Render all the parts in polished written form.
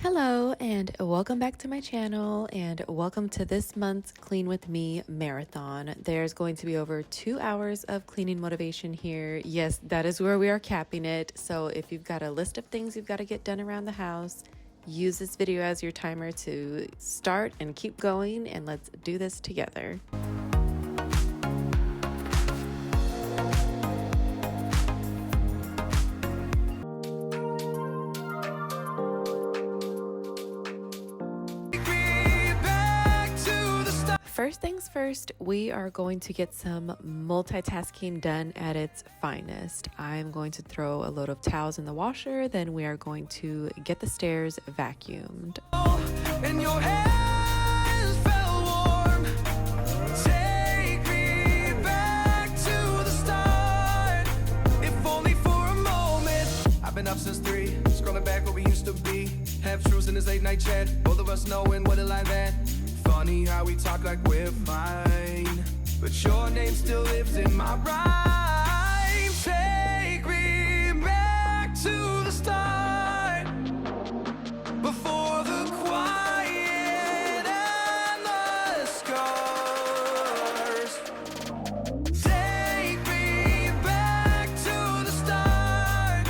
Hello and welcome back to my channel and welcome to this month's Clean With Me marathon. There's going to be over 2 hours of cleaning motivation here. Yes, that is where we are capping it. So if you've got a list of things you've got to get done around the house, use this video as your timer to start and keep going, and let's do this together. First things first, we are going to get some multitasking done at its finest. I'm going to throw a load of towels in the washer, then we are going to get the stairs vacuumed. And your hands felt warm. Take me back to the start. If only for a moment. I've been up since 3, scrolling back where we used to be. Half truths in this late night chat, both of us knowing what a lie that. Funny how we talk like we're fine, but your name still lives in my rhyme. Take me back to the start, before the quiet and the scars. Take me back to the start,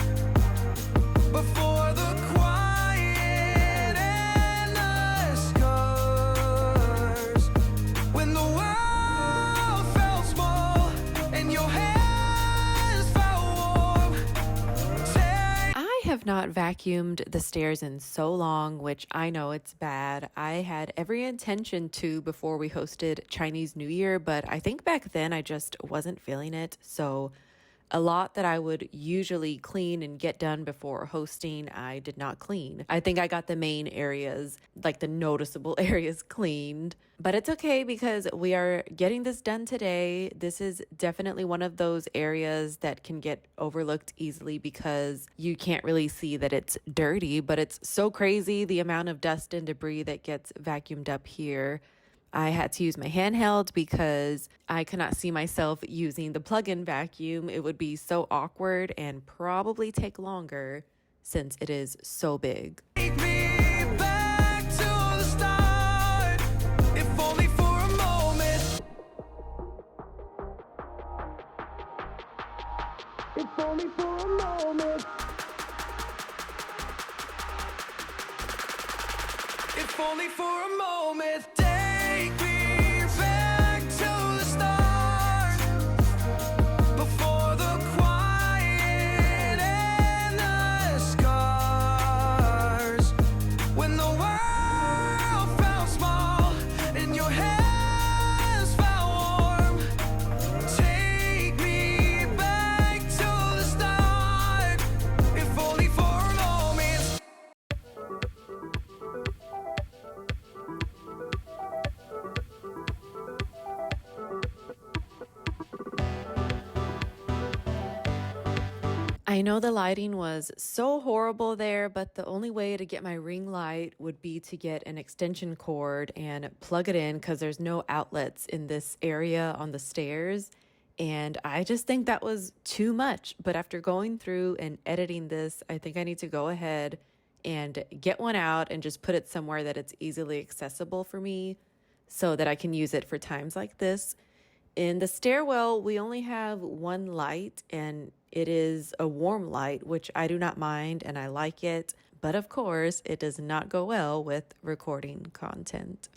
before the quiet and the scars. When the world felt small and your hands felt warm. I have not vacuumed the stairs in so long, which I know it's bad. I had every intention to before we hosted Chinese New Year, but I think back then I just wasn't feeling it. So a lot that I would usually clean and get done before hosting, I did not clean. I think I got the main areas, like the noticeable areas, cleaned. But it's okay because we are getting this done today. This is definitely one of those areas that can get overlooked easily because you can't really see that it's dirty, but it's so crazy the amount of dust and debris that gets vacuumed up here. I had to use my handheld because I could not see myself using the plug-in vacuum. It would be so awkward and probably take longer since it is so big. Take me back to the start, if only for a moment. If only for a moment. If only for a moment. Take me back to the start, before the quiet and the scars. When the world felt small and your hands felt warm. Take me back to the start, if only for a moment. I know the lighting was so horrible there, but the only way to get my ring light would be to get an extension cord and plug it in because there's no outlets in this area on the stairs. And I just think that was too much. But after going through and editing this, I think I need to go ahead and get one out and just put it somewhere that it's easily accessible for me so that I can use it for times like this. In the stairwell, we only have one light, and it is a warm light, which I do not mind and I like it. But of course, it does not go well with recording content.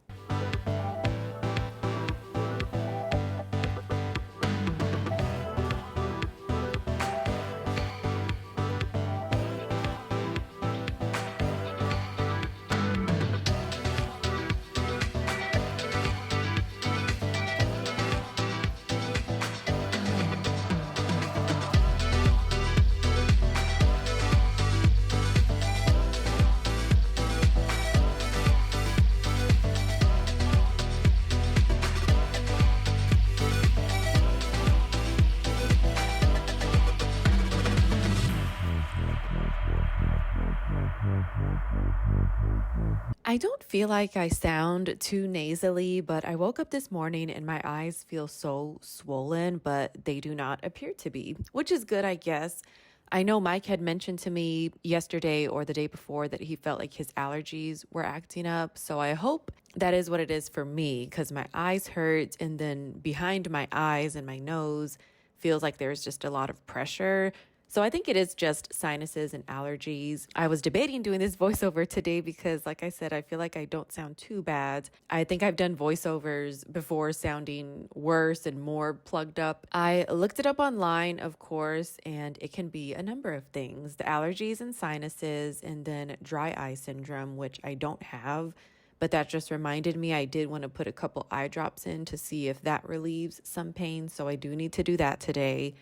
I don't feel like I sound too nasally, but I woke up this morning and my eyes feel so swollen, but they do not appear to be, which is good, I guess. I know Mike had mentioned to me yesterday or the day before that he felt like his allergies were acting up. So I hope that is what it is for me, because my eyes hurt, and then behind my eyes and my nose feels like there's just a lot of pressure. So I think it is just sinuses and allergies. I was debating doing this voiceover today because, like I said, I feel like I don't sound too bad. I think I've done voiceovers before sounding worse and more plugged up. I looked it up online, of course, and it can be a number of things: the allergies and sinuses, and then dry eye syndrome, which I don't have. But that just reminded me I did want to put a couple eye drops in to see if that relieves some pain. So I do need to do that today.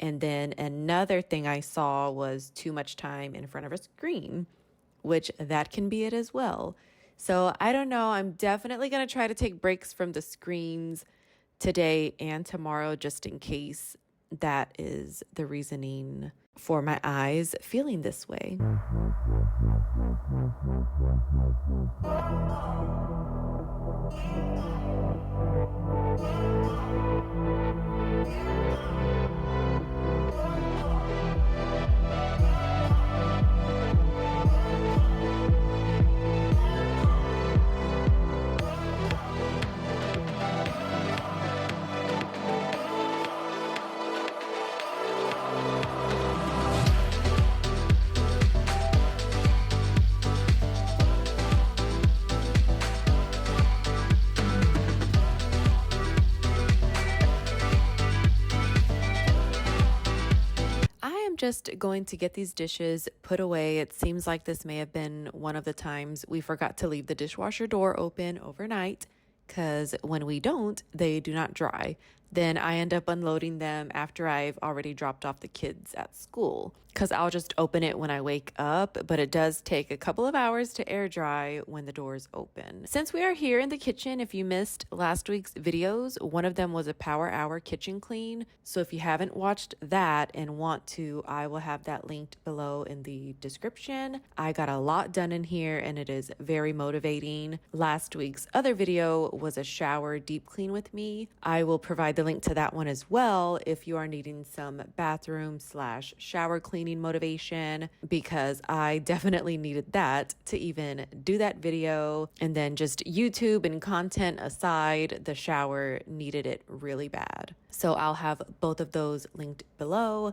And then another thing I saw was too much time in front of a screen, which that can be it as well. So I don't know. I'm definitely going to try to take breaks from the screens today and tomorrow, just in case that is the reasoning for my eyes feeling this way. Just going to get these dishes put away. It seems like this may have been one of the times we forgot to leave the dishwasher door open overnight, because when we don't, they do not dry. Then I end up unloading them after I've already dropped off the kids at school, because I'll just open it when I wake up, but it does take a couple of hours to air dry when the doors open. Since we are here in the kitchen, if you missed last week's videos, one of them was a power hour kitchen clean. So if you haven't watched that and want to, I will have that linked below in the description. I got a lot done in here and it is very motivating. Last week's other video was a shower deep clean with me. I will provide the link to that one as well if you are needing some bathroom/shower cleaning motivation, because I definitely needed that to even do that video. And then just YouTube and content aside, the shower needed it really bad. So I'll have both of those linked below.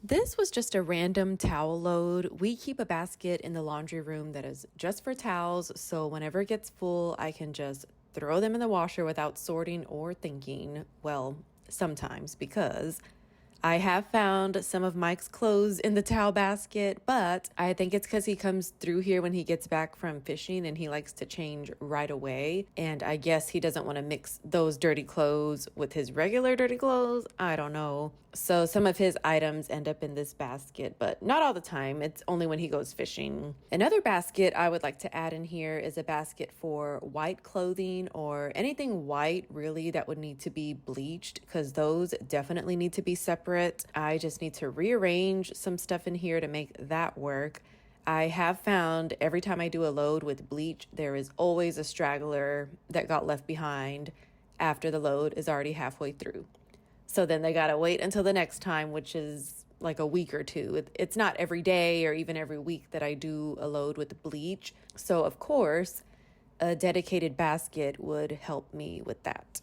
This was just a random towel load. We keep a basket in the laundry room that is just for towels, so whenever it gets full, I can just throw them in the washer without sorting or thinking. Well, sometimes, because I have found some of Mike's clothes in the towel basket, but I think it's because he comes through here when he gets back from fishing and he likes to change right away. And I guess he doesn't want to mix those dirty clothes with his regular dirty clothes. I don't know. So some of his items end up in this basket, but not all the time. It's only when he goes fishing. Another basket I would like to add in here is a basket for white clothing, or anything white really that would need to be bleached, because those definitely need to be separate. I just need to rearrange some stuff in here to make that work. I have found every time I do a load with bleach, there is always a straggler that got left behind after the load is already halfway through. So then they gotta wait until the next time, which is like a week or two. It's not every day or even every week that I do a load with bleach. So of course, a dedicated basket would help me with that.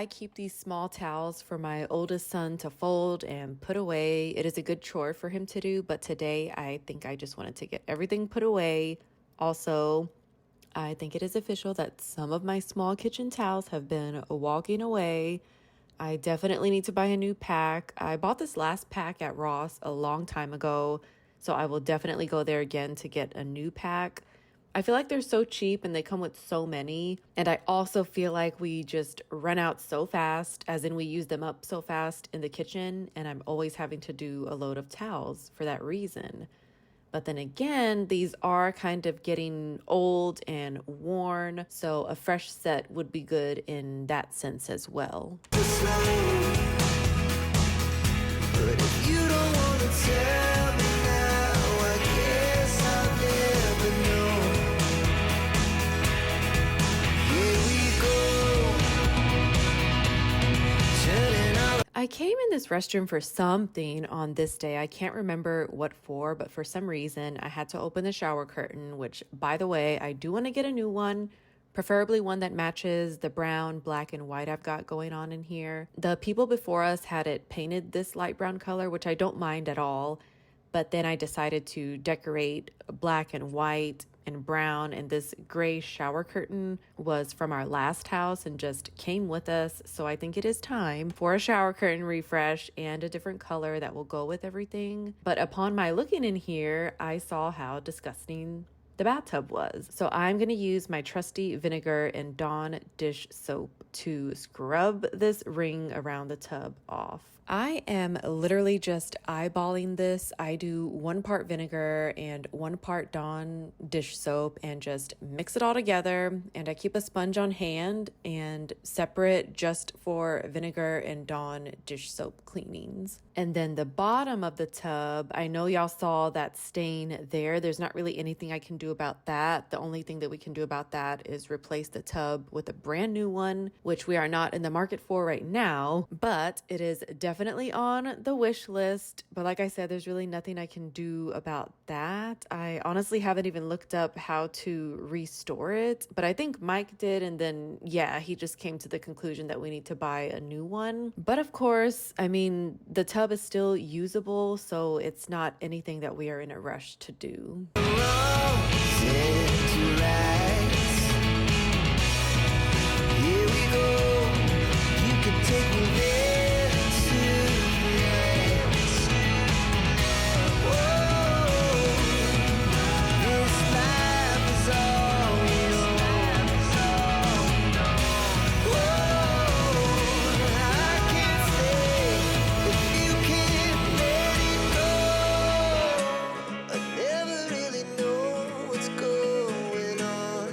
I keep these small towels for my oldest son to fold and put away. It is a good chore for him to do, but today I think I just wanted to get everything put away. Also, I think it is official that some of my small kitchen towels have been walking away. I definitely need to buy a new pack. I bought this last pack at Ross a long time ago, so I will definitely go there again to get a new pack. I feel like they're so cheap and they come with so many. And I also feel like we just run out so fast, as in we use them up so fast in the kitchen, and I'm always having to do a load of towels for that reason. But then again, these are kind of getting old and worn, so a fresh set would be good in that sense as well. But if you don't want to tell me now, I guess I'll never know. Here we go, turning out. I came in this restroom for something on this day. I can't remember what for, but for some reason I had to open the shower curtain, which, by the way, I do want to get a new one. Preferably one that matches the brown, black, and white I've got going on in here. The people before us had it painted this light brown color, which I don't mind at all. But then I decided to decorate black and white and brown, and this gray shower curtain was from our last house and just came with us. So I think it is time for a shower curtain refresh and a different color that will go with everything. But upon my looking in here, I saw how disgusting the bathtub was. So I'm going to use my trusty vinegar and Dawn dish soap to scrub this ring around the tub off. I am literally just eyeballing this. I do 1 part vinegar and 1 part Dawn dish soap and just mix it all together. And I keep a sponge on hand and separate just for vinegar and Dawn dish soap cleanings. And then the bottom of the tub, I know y'all saw that stain there. There's not really anything I can do about that. The only thing that we can do about that is replace the tub with a brand new one, which we are not in the market for right now, but it is definitely on the wish list. But like I said, there's really nothing I can do about that. I honestly haven't even looked up how to restore it, but I think Mike did. And then, yeah, he just came to the conclusion that we need to buy a new one. But of course, I mean, the tub is still usable, so it's not anything that we are in a rush to do. Here we go. You can take me there tonight. Whoa, this life is all we know. Whoa, I can't stay if you can't let it go. I never really know what's going on.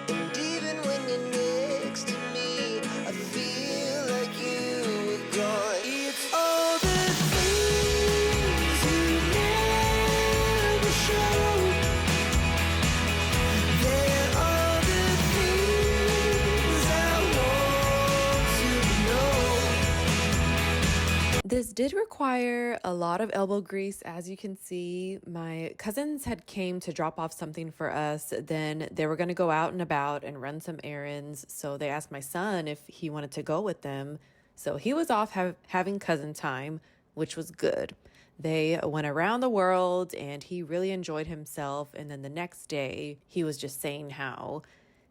And even when you're next to me, I feel like you were gone. It's all the things you never show. They're all the things I want to know. This did require a lot of elbow grease. As you can see, my cousins had came to drop off something for us. Then they were going to go out and about and run some errands. So they asked my son if he wanted to go with them. So he was off having cousin time, which was good. They went around the world and he really enjoyed himself. And then the next day, he was just saying how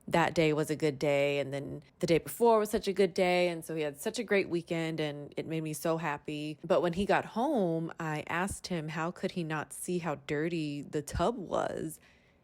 that day was a good day, and then the day before was such a good day, and so he had such a great weekend, and it made me so happy. But when he got home, I asked him how could he not see how dirty the tub was,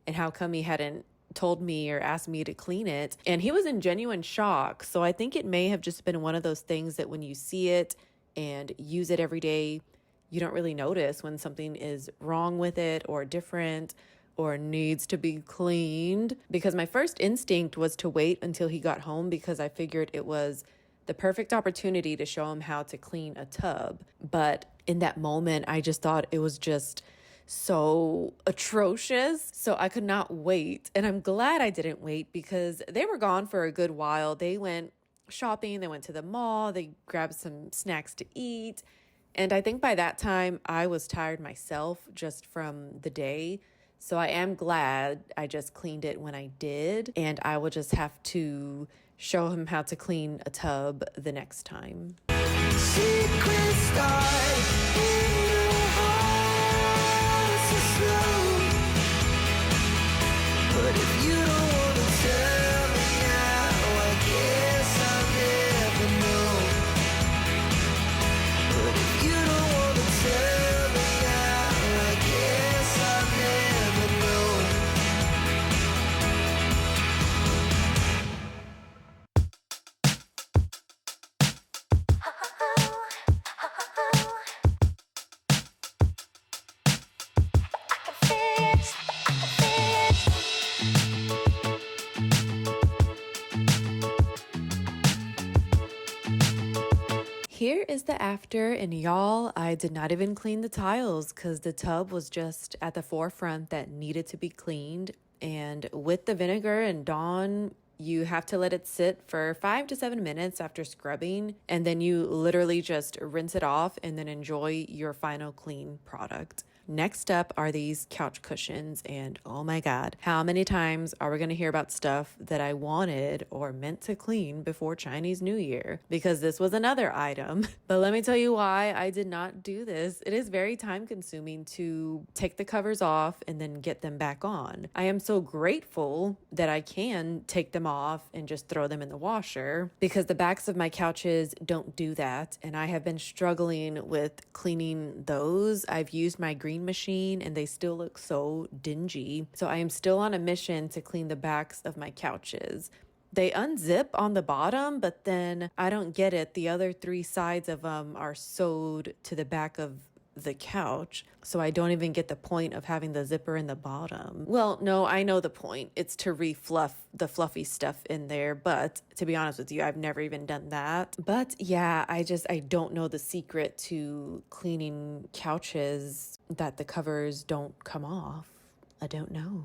and how come he hadn't told me or asked me to clean it. And he was in genuine shock. So I think it may have just been one of those things that when you see it and use it every day, you don't really notice when something is wrong with it or different or needs to be cleaned. Because my first instinct was to wait until he got home, because I figured it was the perfect opportunity to show him how to clean a tub. But in that moment, I just thought it was just so atrocious. So I could not wait. And I'm glad I didn't wait, because they were gone for a good while. They went shopping, they went to the mall, they grabbed some snacks to eat. And I think by that time I was tired myself just from the day. So I am glad I just cleaned it when I did, and I will just have to show him how to clean a tub the next time. Secret start in your heart so slow. But if you don't wanna tell me now, I guess I'll never know. But if you don't wanna tell me now, I guess I'll never know. Here is the after, and y'all, I did not even clean the tiles because the tub was just at the forefront that needed to be cleaned. And with the vinegar and Dawn, you have to let it sit for 5 to 7 minutes after scrubbing, and then you literally just rinse it off and then enjoy your final clean product. Next up are these couch cushions, and oh my God, how many times are we going to hear about stuff that I wanted or meant to clean before Chinese New Year? Because this was another item. But let me tell you why I did not do this. It is very time consuming to take the covers off and then get them back on. I am so grateful that I can take them off and just throw them in the washer, because the backs of my couches don't do that, and I have been struggling with cleaning those. I've used my green machine and they still look so dingy. So I am still on a mission to clean the backs of my couches. They unzip on the bottom, but then I don't get it. The other 3 sides of them are sewed to the back of the couch, so I don't even get the point of having the zipper in the bottom. Well, no, I know the point. It's to refluff the fluffy stuff in there, but to be honest with you, I've never even done that. But yeah, I don't know the secret to cleaning couches that the covers don't come off. I don't know.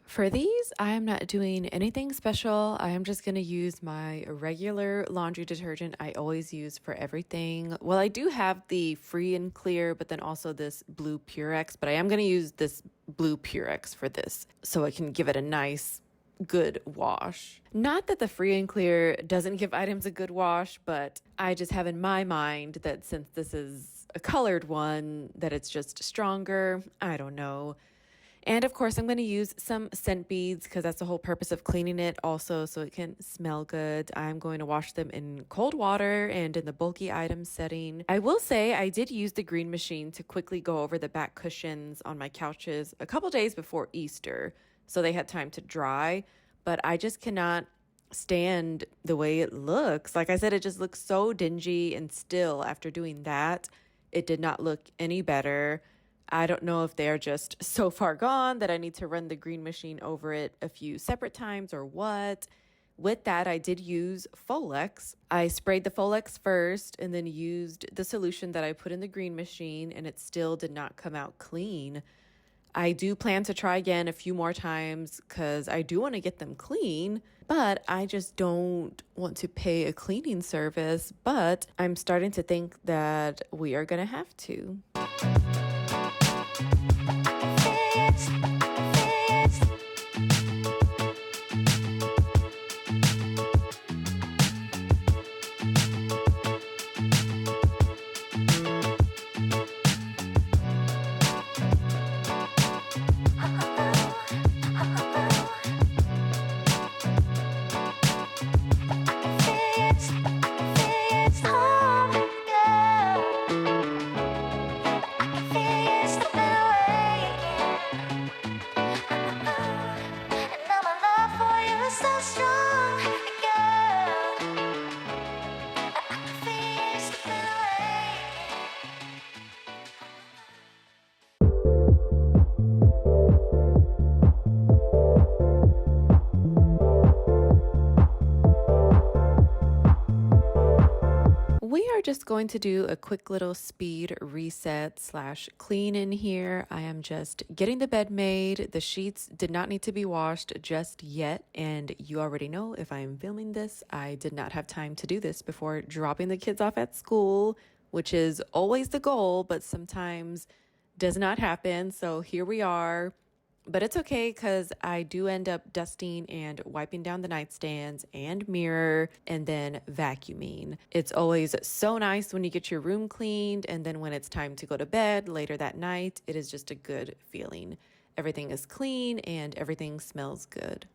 For these, I am not doing anything special. I am just going to use my regular laundry detergent I always use for everything. Well, I do have the free and clear, but then also this blue Purex, but I am going to use this blue Purex for this so I can give it a nice, good wash. Not that the free and clear doesn't give items a good wash, but I just have in my mind that since this is a colored one, that it's just stronger. I don't know. And of course, I'm going to use some scent beads because that's the whole purpose of cleaning it also, so it can smell good. I'm going to wash them in cold water and in the bulky items setting. I will say I did use the green machine to quickly go over the back cushions on my couches a couple days before Easter, so they had time to dry, but I just cannot stand the way it looks. Like I said, it just looks so dingy, and still after doing that, it did not look any better. I don't know if they're just so far gone that I need to run the green machine over it a few separate times or what. With that, I did use Folex. I sprayed the Folex first and then used the solution that I put in the green machine, and it still did not come out clean. I do plan to try again a few more times because I do want to get them clean, but I just don't want to pay a cleaning service. But I'm starting to think that we are going to have to. just going to do a quick little speed reset slash clean in here. I am just getting the bed made. The sheets did not need to be washed just yet. And you already know if I am filming this, I did not have time to do this before dropping the kids off at school, which is always the goal, but sometimes does not happen. So here we are. But it's okay because I do end up dusting and wiping down the nightstands and mirror and then vacuuming. It's always so nice when you get your room cleaned, and then when it's time to go to bed later that night, it is just a good feeling. Everything is clean and everything smells good.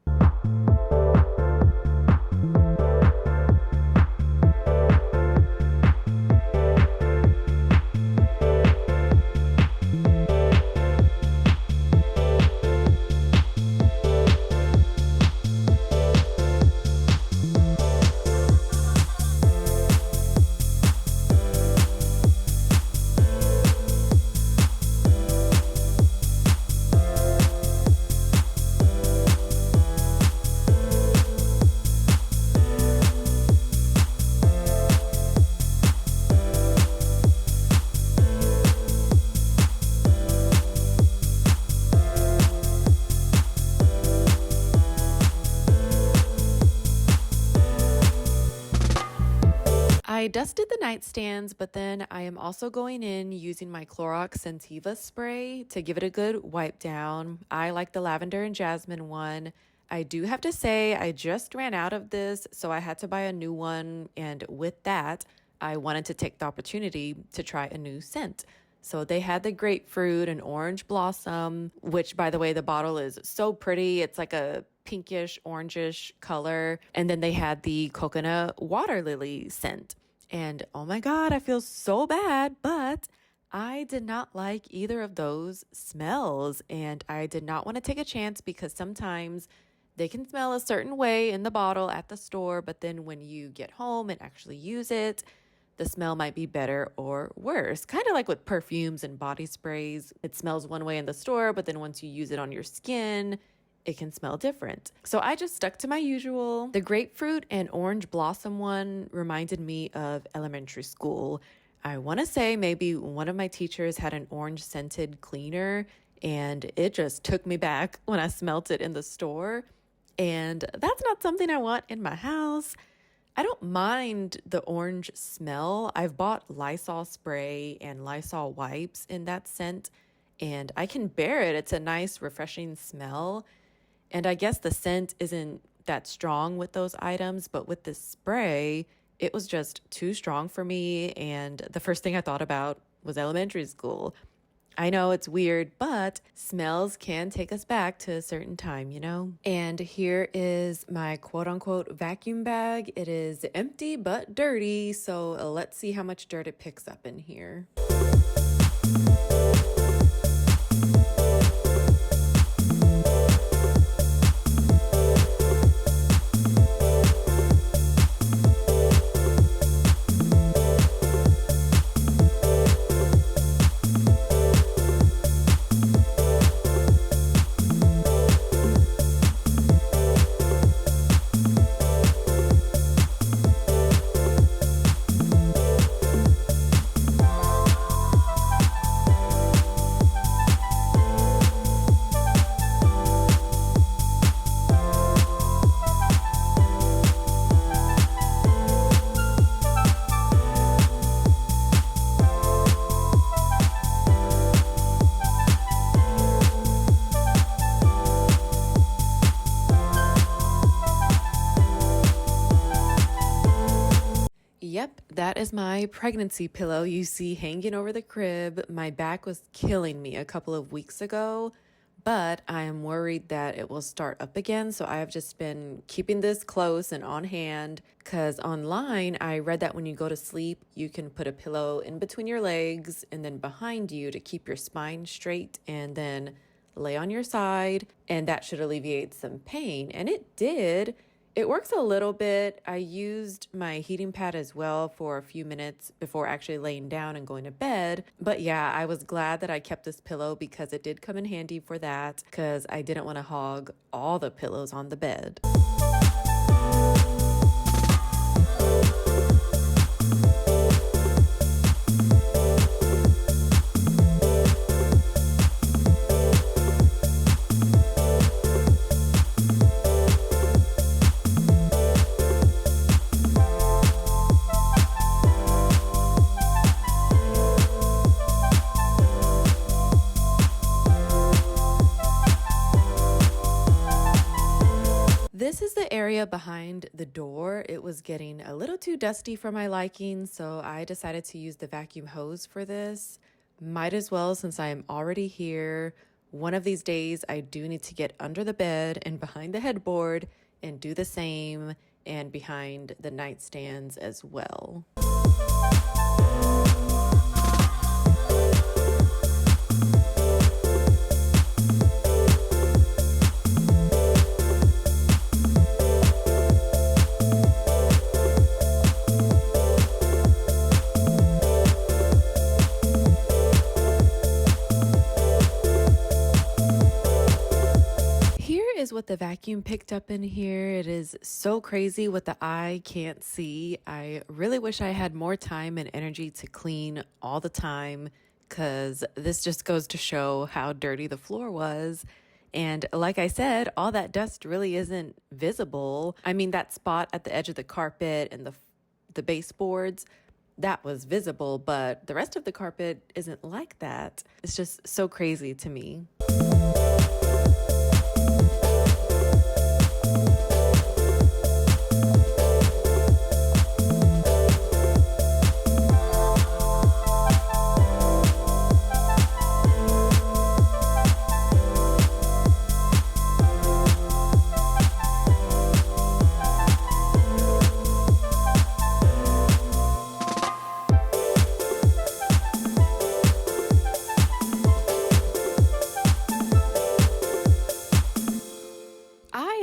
I dusted the nightstands, but then I am also going in using my Clorox Scentiva spray to give it a good wipe down. I like the lavender and jasmine one. I do have to say I just ran out of this, so I had to buy a new one. And with that, I wanted to take the opportunity to try a new scent. So they had the grapefruit and orange blossom, which, by the way, the bottle is so pretty. It's like a pinkish, orangish color. And then they had the coconut water lily scent. And oh my God, I feel so bad, but I did not like either of those smells. And I did not want to take a chance because sometimes they can smell a certain way in the bottle at the store, but then when you get home and actually use it, the smell might be better or worse. Kind of like with perfumes and body sprays. It smells one way in the store, but then once you use it on your skin, it can smell different. So I just stuck to my usual. The grapefruit and orange blossom one reminded me of elementary school. I want to say maybe one of my teachers had an orange scented cleaner, and it just took me back when I smelt it in the store. And that's not something I want in my house. I don't mind the orange smell. I've bought Lysol spray and Lysol wipes in that scent, and I can bear it. It's a nice, refreshing smell. And I guess the scent isn't that strong with those items, but with this spray, it was just too strong for me. And the first thing I thought about was elementary school. I know it's weird, but smells can take us back to a certain time, you know? And here is my quote unquote vacuum bag. It is empty but dirty, so let's see how much dirt it picks up in here. Yep, that is my pregnancy pillow you see hanging over the crib. My back was killing me a couple of weeks ago, but I am worried that it will start up again. So I have just been keeping this close and on hand because online I read that when you go to sleep, you can put a pillow in between your legs and then behind you to keep your spine straight and then lay on your side. And that should alleviate some pain. And it did. It works a little bit. I used my heating pad as well for a few minutes before actually laying down and going to bed. But yeah, I was glad that I kept this pillow because it did come in handy for that because I didn't want to hog all the pillows on the bed. the area behind the door, it was getting a little too dusty for my liking, so I decided to use the vacuum hose for this. Might as well since I am already here. One of these days, I do need to get under the bed and behind the headboard and do the same, and behind the nightstands as well. Is what the vacuum picked up in here. It is so crazy what the eye can't see. I really wish I had more time and energy to clean all the time, because this just goes to show how dirty the floor was. And like I said, all that dust really isn't visible. I mean, that spot at the edge of the carpet and the baseboards, that was visible, but the rest of the carpet isn't like that. It's just so crazy to me.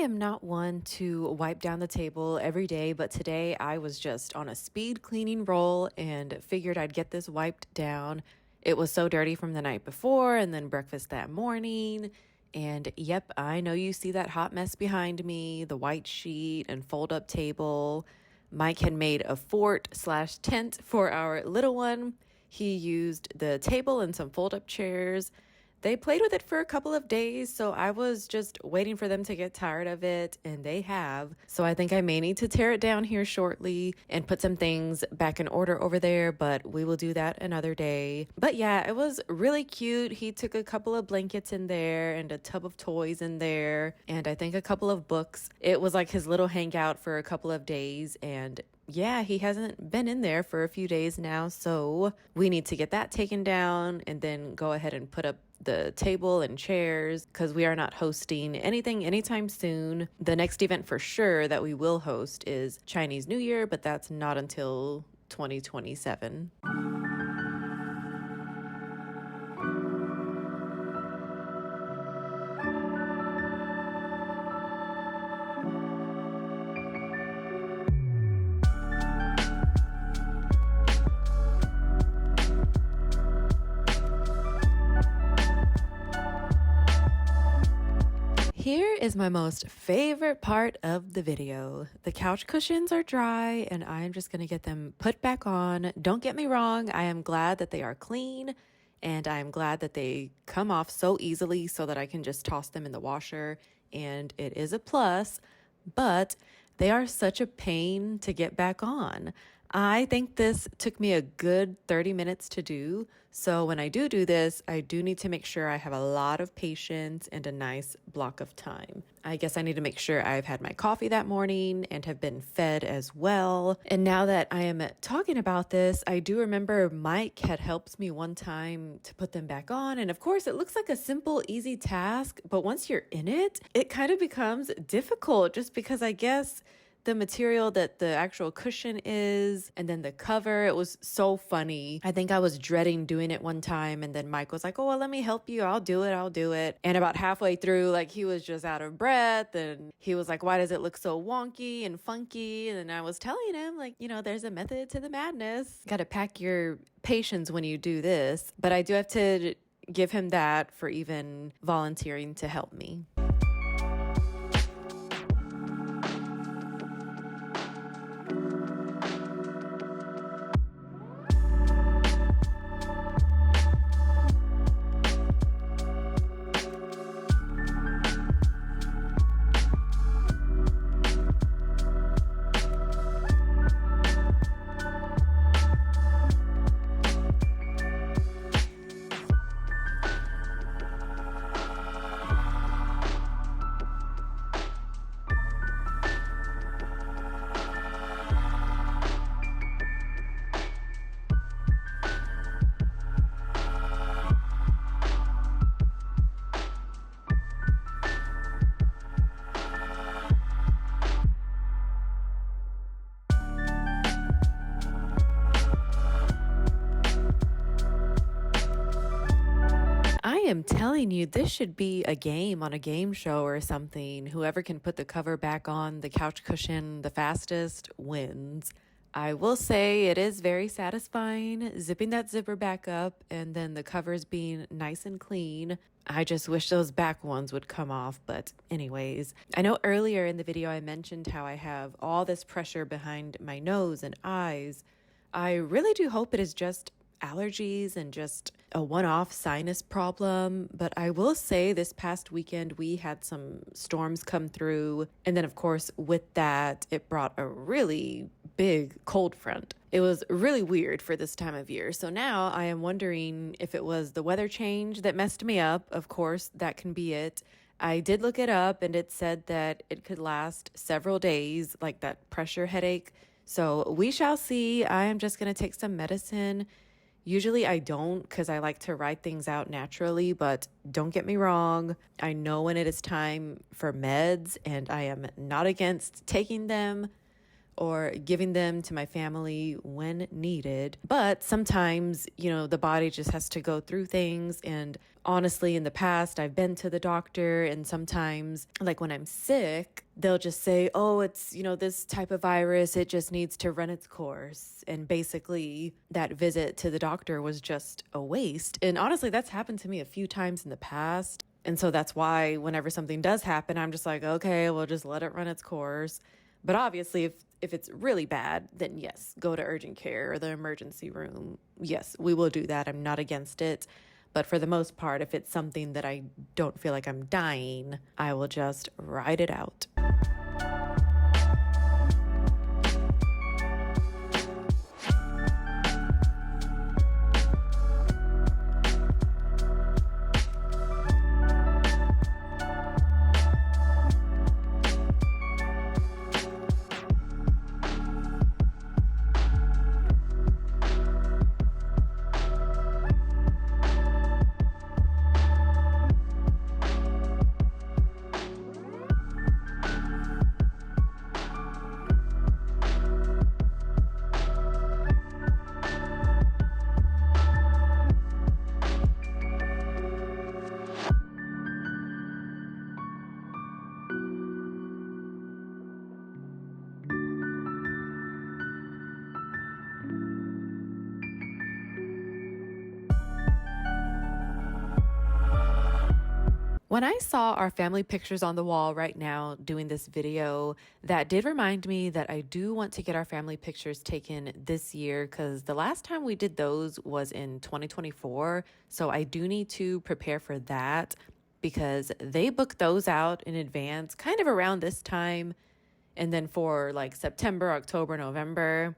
Not one to wipe down the table every day, but today I was just on a speed cleaning roll and figured I'd get this wiped down. It was so dirty from the night before and then breakfast that morning. And yep, I know you see that hot mess behind me, the white sheet and fold up table. Mike had made a fort/tent for our little one. He used the table and some fold up chairs. They played with it for a couple of days, so I was just waiting for them to get tired of it, and they have. So I think I may need to tear it down here shortly and put some things back in order over there, but we will do that another day. But yeah, it was really cute. He took a couple of blankets in there and a tub of toys in there, and I think a couple of books. It was like his little hangout for a couple of days, and yeah, he hasn't been in there for a few days now, so we need to get that taken down and then go ahead and put up the table and chairs, because we are not hosting anything anytime soon. The next event for sure that we will host is Chinese New Year, but that's not until 2027. Here is my most favorite part of the video. The couch cushions are dry and I'm just gonna get them put back on. Don't get me wrong, I am glad that they are clean and I'm glad that they come off so easily so that I can just toss them in the washer, and it is a plus, but they are such a pain to get back on. I think this took me a good 30 minutes to do. So when I do this, I do need to make sure I have a lot of patience and a nice block of time. I guess I need to make sure I've had my coffee that morning and have been fed as well. And now that I am talking about this, I do remember Mike had helped me one time to put them back on. And of course, it looks like a simple, easy task, but once you're in it, it kind of becomes difficult just because I guess the material that the actual cushion is, and then the cover, it was so funny. I think I was dreading doing it one time, and then Mike was like, oh, well, let me help you. I'll do it. And about halfway through, like, he was just out of breath, and he was like, why does it look so wonky and funky? And I was telling him, like, you know, there's a method to the madness. Got to pack your patience when you do this. But I do have to give him that for even volunteering to help me. am telling you, this should be a game on a game show or something. Whoever can put the cover back on the couch cushion the fastest wins. I will say it is very satisfying zipping that zipper back up and then the covers being nice and clean. I just wish those back ones would come off, but anyways. I know earlier in the video I mentioned how I have all this pressure behind my nose and eyes. I really do hope it is just allergies and just a one-off sinus problem, but I will say this past weekend we had some storms come through, and then of course with that it brought a really big cold front. It was really weird for this time of year. So now I am wondering if it was the weather change that messed me up. Of course, that can be it. I did look it up and it said that it could last several days, like that pressure headache. So we shall see. I am just going to take some medicine. Usually I don't because I like to write things out naturally, but don't get me wrong. I know when it is time for meds and I am not against taking them or giving them to my family when needed. But sometimes, the body just has to go through things. And honestly, in the past, I've been to the doctor and sometimes, like when I'm sick, they'll just say, oh, it's, this type of virus, it just needs to run its course. And basically that visit to the doctor was just a waste. And honestly, that's happened to me a few times in the past. And so that's why whenever something does happen, I'm just like, okay, we'll just let it run its course. But obviously, if it's really bad, then yes, go to urgent care or the emergency room. Yes, we will do that. I'm not against it. But for the most part, if it's something that I don't feel like I'm dying, I will just ride it out. When I saw our family pictures on the wall right now doing this video, that did remind me that I do want to get our family pictures taken this year because the last time we did those was in 2024. So I do need to prepare for that because they booked those out in advance, kind of around this time. And then for like September, October, November.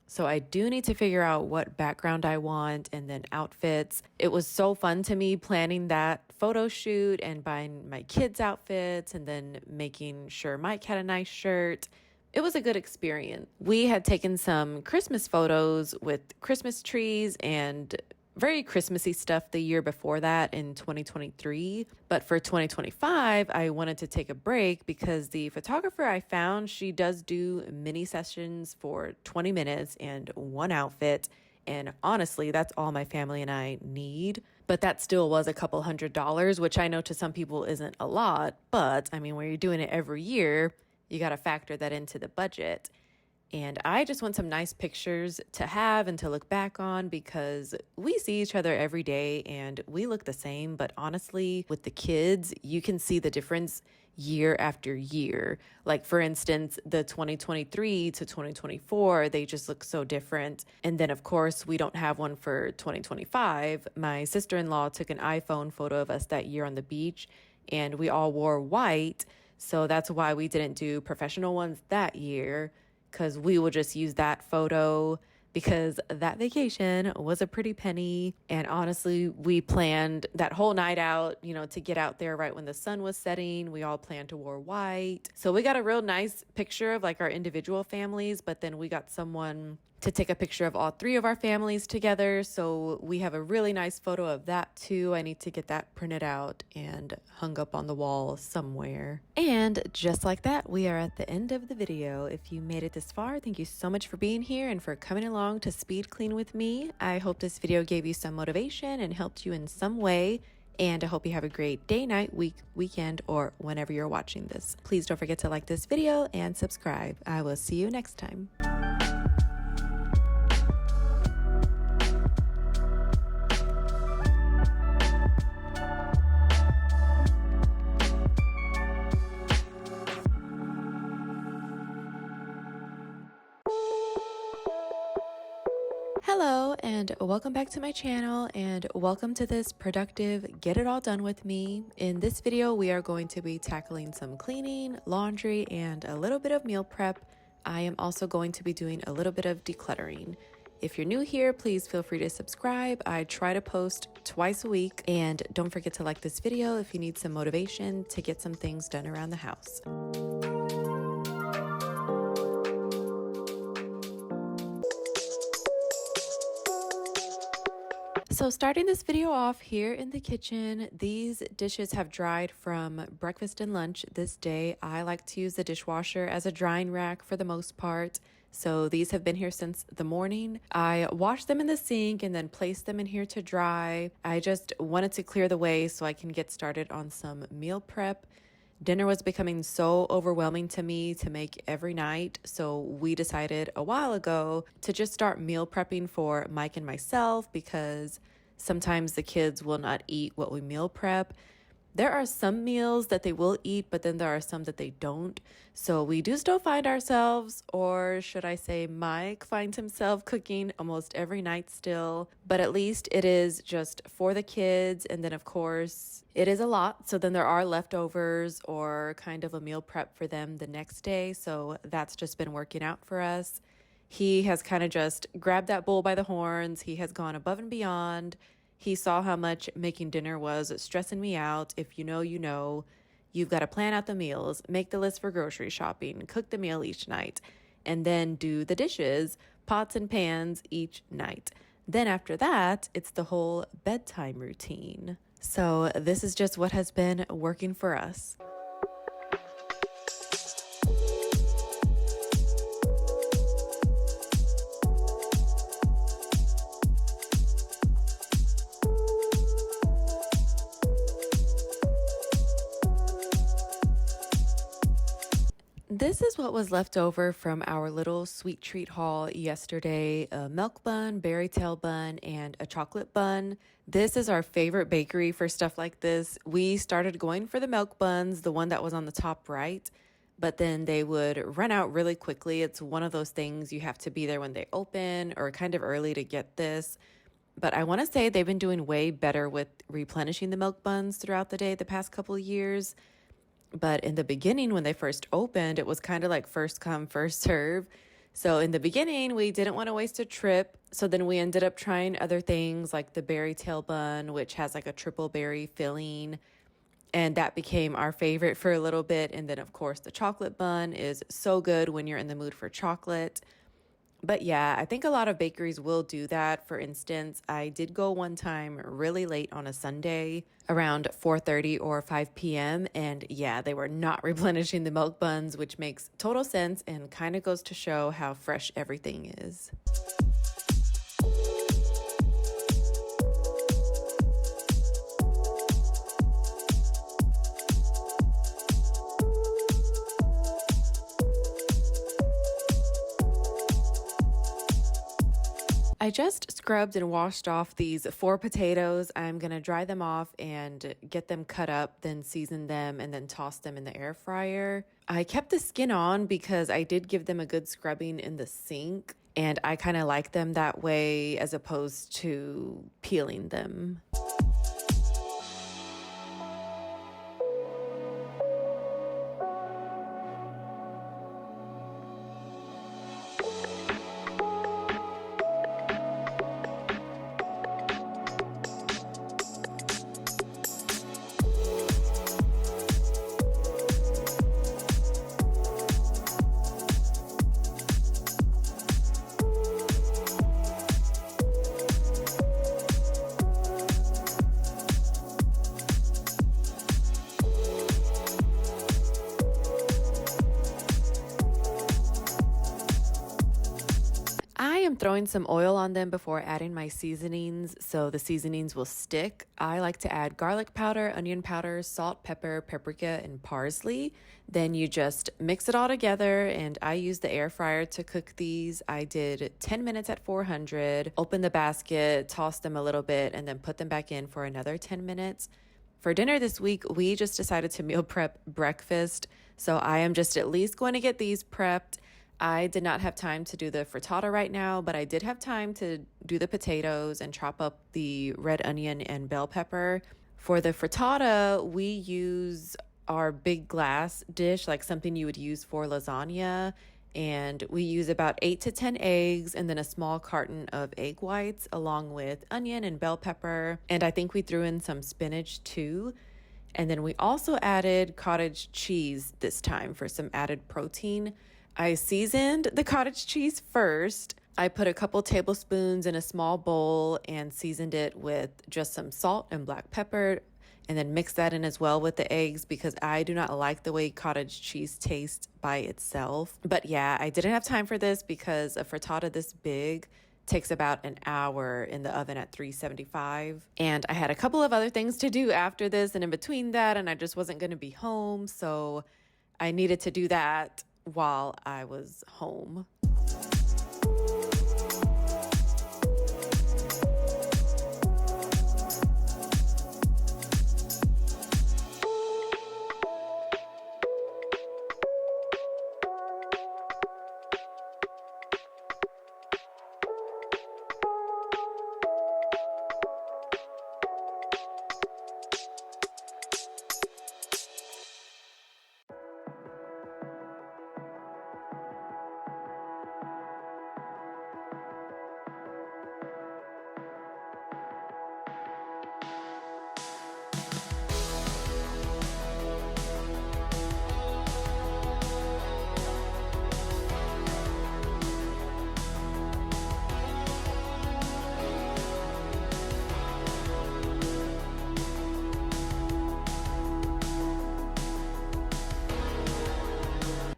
So I do need to figure out what background I want and then outfits. It was so fun to me planning that photo shoot and buying my kids' outfits and then making sure Mike had a nice shirt. It was a good experience. We had taken some Christmas photos with Christmas trees and very Christmassy stuff the year before that in 2023. But for 2025, I wanted to take a break because the photographer I found, she does do mini sessions for 20 minutes and one outfit. And honestly, that's all my family and I need. But that still was a couple $100s, which I know to some people isn't a lot. But I mean, when you're doing it every year, you got to factor that into the budget. And I just want some nice pictures to have and to look back on because we see each other every day and we look the same. But honestly, with the kids, you can see the difference year after year. Like for instance, the 2023 to 2024, they just look so different. And then of course, we don't have one for 2025. My sister-in-law took an iPhone photo of us that year on the beach and we all wore white. So that's why we didn't do professional ones that year, because we will just use that photo because that vacation was a pretty penny. And honestly, we planned that whole night out, to get out there right when the sun was setting. We all planned to wear white. So we got a real nice picture of like our individual families, but then we got someone to take a picture of all three of our families together. So we have a really nice photo of that too. I need to get that printed out and hung up on the wall somewhere. And just like that, we are at the end of the video. If you made it this far, thank you so much for being here and for coming along to speed clean with me. I hope this video gave you some motivation and helped you in some way. And I hope you have a great day, night, week, weekend, or whenever you're watching this. Please don't forget to like this video and subscribe. I will see you next time. Hello and welcome back to my channel, and welcome to this productive get it all done with me. In this video we are going to be tackling some cleaning, laundry, and a little bit of meal prep. I am also going to be doing a little bit of decluttering. If you're new here, please feel free to subscribe. I try to post twice a week, and don't forget to like this video if you need some motivation to get some things done around the house. So starting this video off here in the kitchen, these dishes have dried from breakfast and lunch this day. I like to use the dishwasher as a drying rack for the most part. So these have been here since the morning. I washed them in the sink and then placed them in here to dry. I just wanted to clear the way so I can get started on some meal prep. Dinner was becoming so overwhelming to me to make every night, so we decided a while ago to just start meal prepping for Mike and myself, because sometimes the kids will not eat what we meal prep. There are some meals that they will eat, but then there are some that they don't. So we do still find ourselves, or should I say Mike finds himself cooking almost every night still. But at least it is just for the kids. And then of course it is a lot. So then there are leftovers or kind of a meal prep for them the next day. So that's just been working out for us. He has kind of just grabbed that bull by the horns. He has gone above and beyond. He saw how much making dinner was stressing me out. If you know, you know. You've got to plan out the meals, make the list for grocery shopping, cook the meal each night, and then do the dishes, pots and pans each night. Then after that, it's the whole bedtime routine. So this is just what has been working for us. This is what was left over from our little sweet treat haul yesterday: a milk bun, berry tail bun, and a chocolate bun. This is our favorite bakery for stuff like this. We started going for the milk buns, the one that was on the top right, but then they would run out really quickly. It's one of those things you have to be there when they open or kind of early to get this. But I want to say they've been doing way better with replenishing the milk buns throughout the day the past couple of years. But in the beginning, when they first opened, it was kind of like first come, first serve. So in the beginning, we didn't want to waste a trip. So then we ended up trying other things like the berry tail bun, which has like a triple berry filling. And that became our favorite for a little bit. And then, of course, the chocolate bun is so good when you're in the mood for chocolate. But yeah, I think a lot of bakeries will do that. For instance, I did go one time really late on a Sunday around 4:30 or 5 p.m. And yeah, they were not replenishing the milk buns, which makes total sense and kind of goes to show how fresh everything is. I just scrubbed and washed off these 4 potatoes. I'm going to dry them off and get them cut up, then season them, and then toss them in the air fryer. I kept the skin on because I did give them a good scrubbing in the sink, and I kind of like them that way as opposed to peeling them. am throwing some oil on them before adding my seasonings so the seasonings will stick. I like to add garlic powder, onion powder, salt, pepper, paprika, and parsley. Then you just mix it all together, and I use the air fryer to cook these. I did 10 minutes at 400, open the basket, toss them a little bit, and then put them back in for another 10 minutes. For dinner this week, we just decided to meal prep breakfast, so I am just at least going to get these prepped. I did not have time to do the frittata right now, but I did have time to do the potatoes and chop up the red onion and bell pepper. For the frittata, we use our big glass dish, like something you would use for lasagna. And we use about 8 to 10 eggs and then a small carton of egg whites along with onion and bell pepper. And I think we threw in some spinach too. And then we also added cottage cheese this time for some added protein. I seasoned the cottage cheese first. I put a couple tablespoons in a small bowl and seasoned it with just some salt and black pepper, and then mix that in as well with the eggs because I do not like the way cottage cheese tastes by itself. But yeah, I didn't have time for this because a frittata this big takes about an hour in the oven at 375. And I had a couple of other things to do after this and in between that, and I just wasn't going to be home. So I needed to do that while I was home.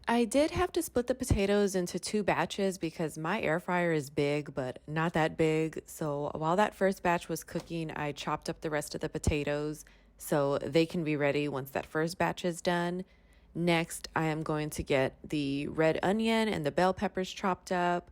I did have to split the potatoes into 2 batches because my air fryer is big, but not that big. So while that first batch was cooking, I chopped up the rest of the potatoes so they can be ready once that first batch is done. Next, I am going to get the red onion and the bell peppers chopped up,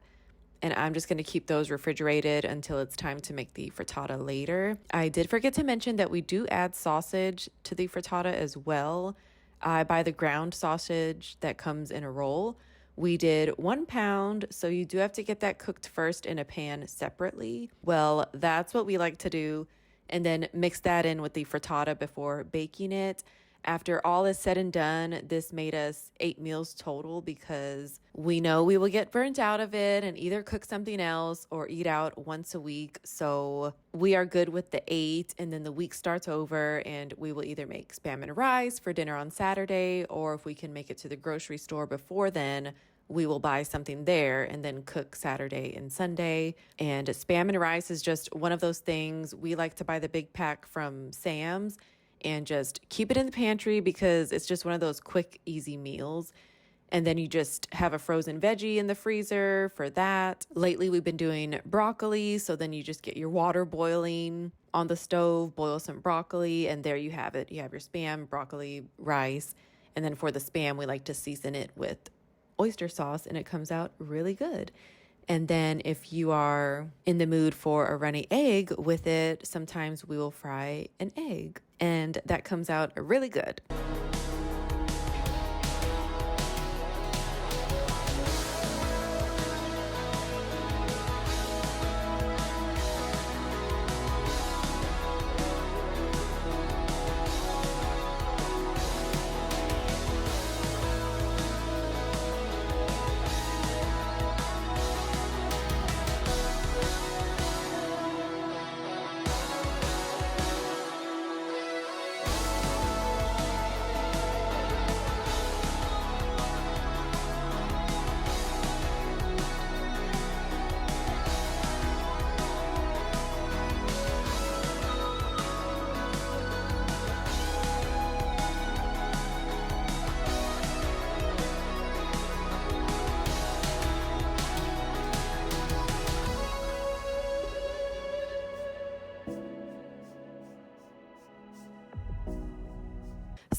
and I'm just going to keep those refrigerated until it's time to make the frittata later. I did forget to mention that we do add sausage to the frittata as well. I buy the ground sausage that comes in a roll. We did 1 pound, so you do have to get that cooked first in a pan separately. Well, that's what we like to do, and then mix that in with the frittata before baking it. After all is said and done, this made us 8 meals total because we know we will get burnt out of it and either cook something else or eat out once a week. So we are good with the 8, and then the week starts over and we will either make Spam and rice for dinner on Saturday, or if we can make it to the grocery store before then, we will buy something there and then cook Saturday and Sunday. And Spam and rice is just one of those things. We like to buy the big pack from Sam's and just keep it in the pantry because it's just one of those quick, easy meals. And then you just have a frozen veggie in the freezer for that. Lately, we've been doing broccoli. So then you just get your water boiling on the stove, boil some broccoli, and there you have it. You have your Spam, broccoli, rice. And then for the Spam, we like to season it with oyster sauce, and it comes out really good. And then if you are in the mood for a runny egg with it, sometimes we will fry an egg, and that comes out really good.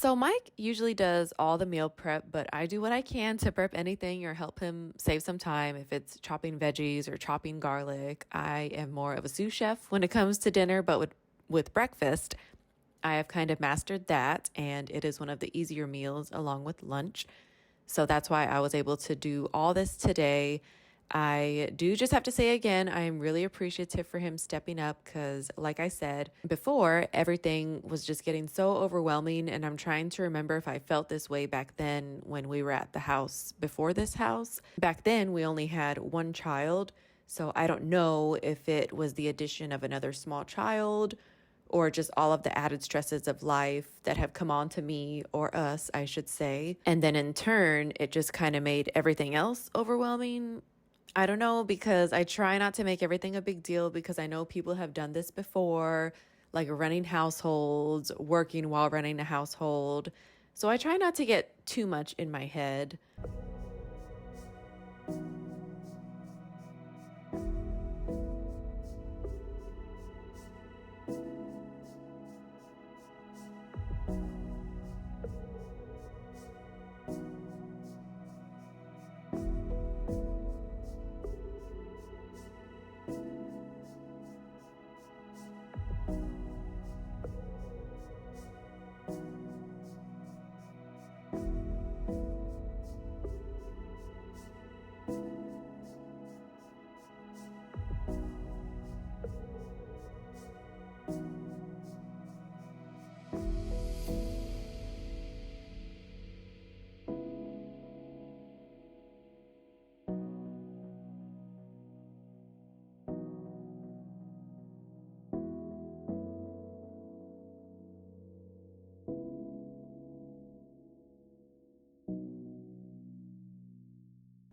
So Mike usually does all the meal prep, but I do what I can to prep anything or help him save some time. If it's chopping veggies or chopping garlic, I am more of a sous chef when it comes to dinner, but with breakfast, I have kind of mastered that, and it is one of the easier meals along with lunch. So that's why I was able to do all this today. I do just have to say again, I am really appreciative for him stepping up because, like I said before, everything was just getting so overwhelming. And I'm trying to remember if I felt this way back then when we were at the house before this house. Back then, we only had one child. So I don't know if it was the addition of another small child or just all of the added stresses of life that have come on to me or us, I should say. And then in turn, it just kind of made everything else overwhelming. I don't know, because I try not to make everything a big deal because I know people have done this before, like running households, working while running a household. So I try not to get too much in my head.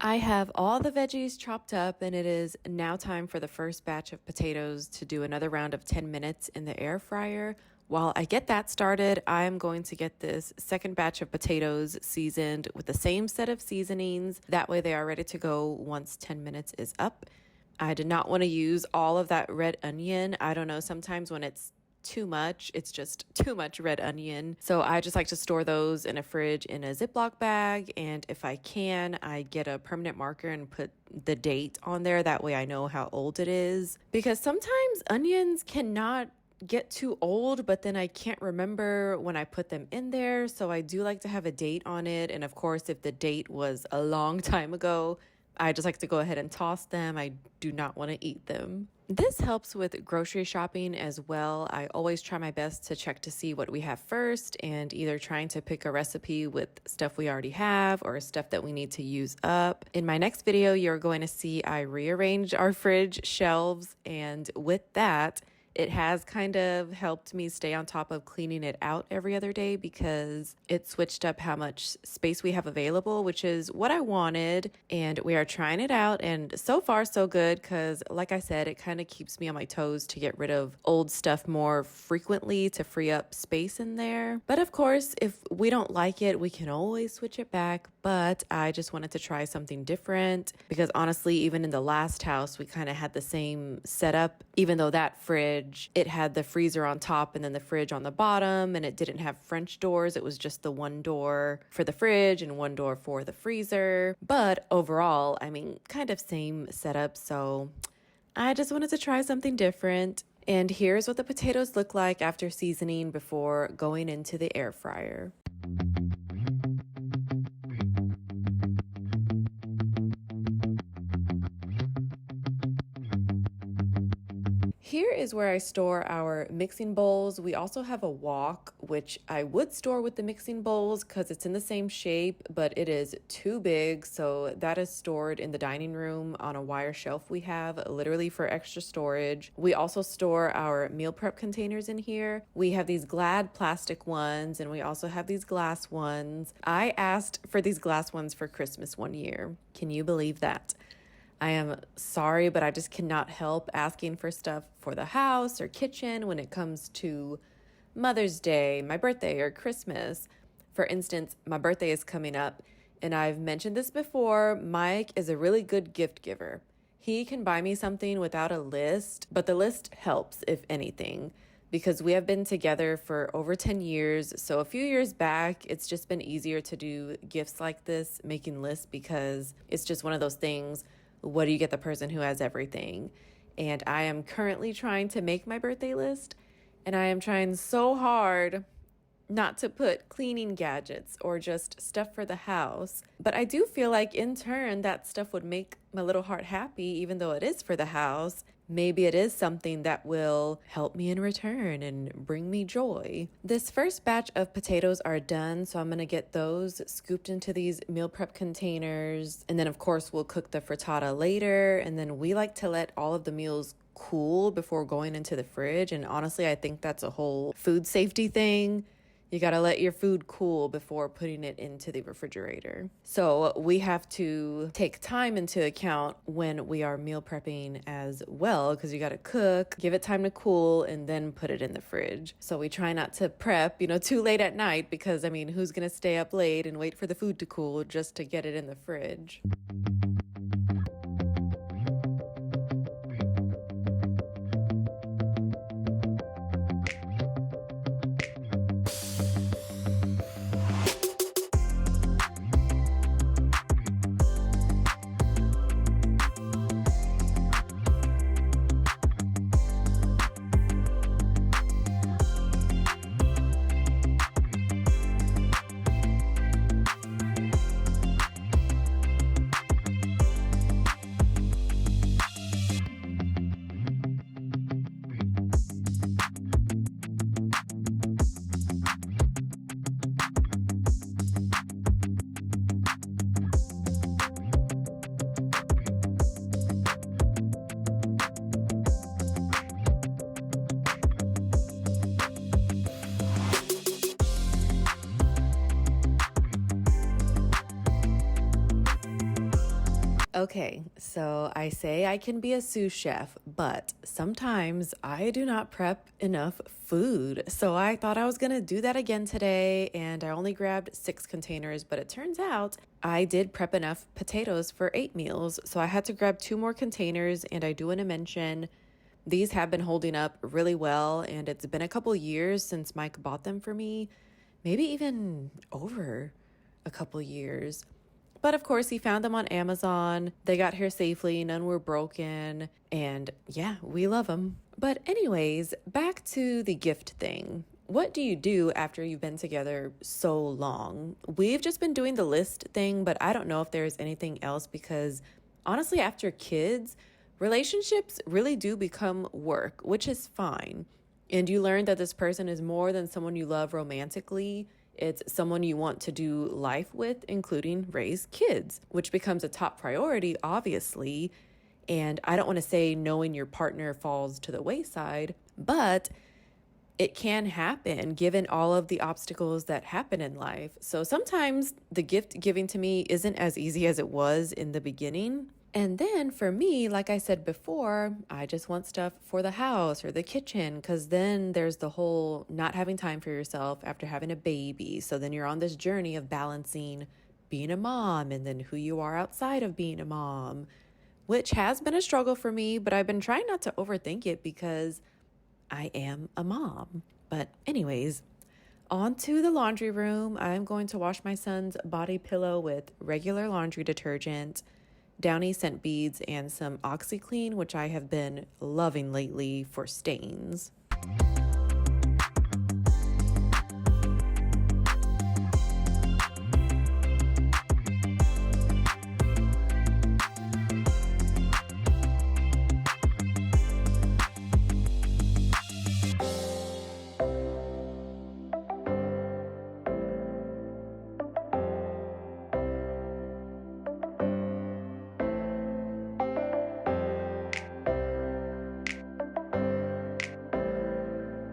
I have all the veggies chopped up, and it is now time for the first batch of potatoes to do another round of 10 minutes in the air fryer. While I get that started, I'm going to get this second batch of potatoes seasoned with the same set of seasonings. That way they are ready to go once 10 minutes is up. I did not want to use all of that red onion. I don't know, sometimes when it's too much, it's just too much red onion. So I just like to store those in a fridge in a Ziploc bag. And if I can, I get a permanent marker and put the date on there. That way I know how old it is. Because sometimes onions cannot get too old, but then I can't remember when I put them in there. So I do like to have a date on it. And of course, if the date was a long time ago, I just like to go ahead and toss them. I do not want to eat them. This helps with grocery shopping as well. I always try my best to check to see what we have first and either trying to pick a recipe with stuff we already have or stuff that we need to use up. In my next video, you're going to see I rearranged our fridge shelves, and with that, it has kind of helped me stay on top of cleaning it out every other day because it switched up how much space we have available, which is what I wanted. And we are trying it out, and so far so good because, like I said, it kind of keeps me on my toes to get rid of old stuff more frequently to free up space in there. But of course, if we don't like it, we can always switch it back. But I just wanted to try something different because honestly, even in the last house, we kind of had the same setup, even though that fridge, it had the freezer on top and then the fridge on the bottom, and it didn't have French doors. It was just the one door for the fridge and one door for the freezer. But overall, I mean, kind of same setup. So I just wanted to try something different. And here's what the potatoes look like after seasoning before going into the air fryer. Here is where I store our mixing bowls. We also have a wok, which I would store with the mixing bowls because it's in the same shape, but it is too big. So that is stored in the dining room on a wire shelf we have, literally for extra storage. We also store our meal prep containers in here. We have these Glad plastic ones, and we also have these glass ones. I asked for these glass ones for Christmas one year. Can you believe that? I am sorry, but I just cannot help asking for stuff for the house or kitchen when it comes to Mother's Day, my birthday, or Christmas. For instance, my birthday is coming up, and I've mentioned this before. Mike is a really good gift giver. He can buy me something without a list, but the list helps, if anything. because we have been together for over 10 years. So a few years back, it's just been easier to do gifts like this, making lists, because it's just one of those things. What do you get the person who has everything? And I am currently trying to make my birthday list, and I am trying so hard not to put cleaning gadgets or just stuff for the house. But I do feel like in turn that stuff would make my little heart happy, even though it is for the house. Maybe it is something that will help me in return and bring me joy. This first batch of potatoes are done, so I'm gonna get those scooped into these meal prep containers. And then of course we'll cook the frittata later. And then we like to let all of the meals cool before going into the fridge. And honestly, I think that's a whole food safety thing. You gotta let your food cool before putting it into the refrigerator. So we have to take time into account when we are meal prepping as well, because you gotta cook, give it time to cool, and then put it in the fridge. So we try not to prep, too late at night, because who's gonna stay up late and wait for the food to cool just to get it in the fridge? Okay, so I say I can be a sous chef, but sometimes I do not prep enough food. So I thought I was gonna do that again today, and I only grabbed 6 containers, but it turns out I did prep enough potatoes for 8 meals. So I had to grab 2 more containers, and I do want to mention these have been holding up really well, and it's been a couple years since Mike bought them for me, maybe even over a couple years. But of course, he found them on Amazon. They got here safely, none were broken, and yeah, we love them. But anyways, back to the gift thing. What do you do after you've been together so long? We've just been doing the list thing, but I don't know if there's anything else, because honestly, after kids, relationships really do become work, which is fine. And you learn that this person is more than someone you love romantically. It's someone you want to do life with, including raise kids, which becomes a top priority, obviously. And I don't want to say knowing your partner falls to the wayside, but it can happen given all of the obstacles that happen in life. So sometimes the gift giving to me isn't as easy as it was in the beginning. And then for me, like I said before, I just want stuff for the house or the kitchen, because then there's the whole not having time for yourself after having a baby. So then you're on this journey of balancing being a mom and then who you are outside of being a mom, which has been a struggle for me, but I've been trying not to overthink it because I am a mom. But anyways, on to the laundry room. I'm going to wash my son's body pillow with regular laundry detergent, Downy scent beads, and some OxyClean, which I have been loving lately for stains.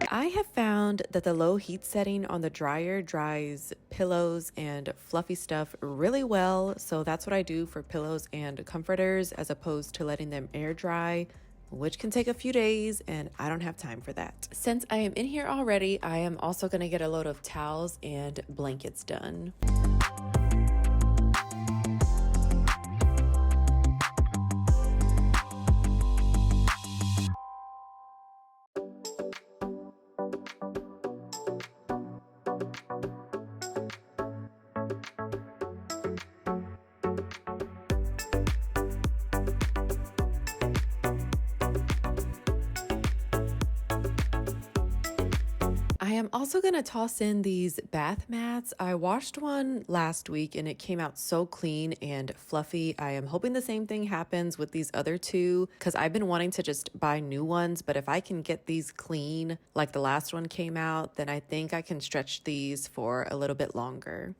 I have found that the low heat setting on the dryer dries pillows and fluffy stuff really well. So that's what I do for pillows and comforters, as opposed to letting them air dry, which can take a few days, and I don't have time for that. Since I am in here already, I am also going to get a load of towels and blankets done. am also going to toss in these bath mats. I washed one last week and it came out so clean and fluffy. I am hoping the same thing happens with these other two because I've been wanting to just buy new ones. But if I can get these clean like the last one came out, then I think I can stretch these for a little bit longer.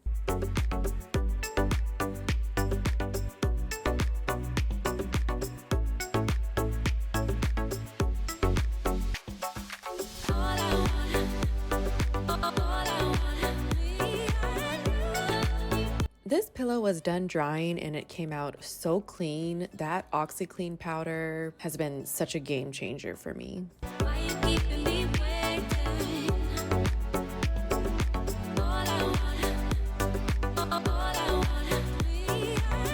This pillow was done drying and it came out so clean. That OxyClean powder has been such a game changer for me. Why you keeping me waiting? All I want, all I want, me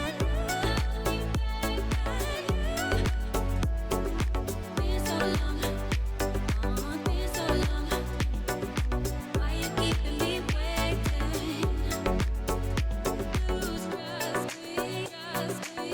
and you, been so long, been so long. Why you keeping me waiting? Lose trust me, trust me.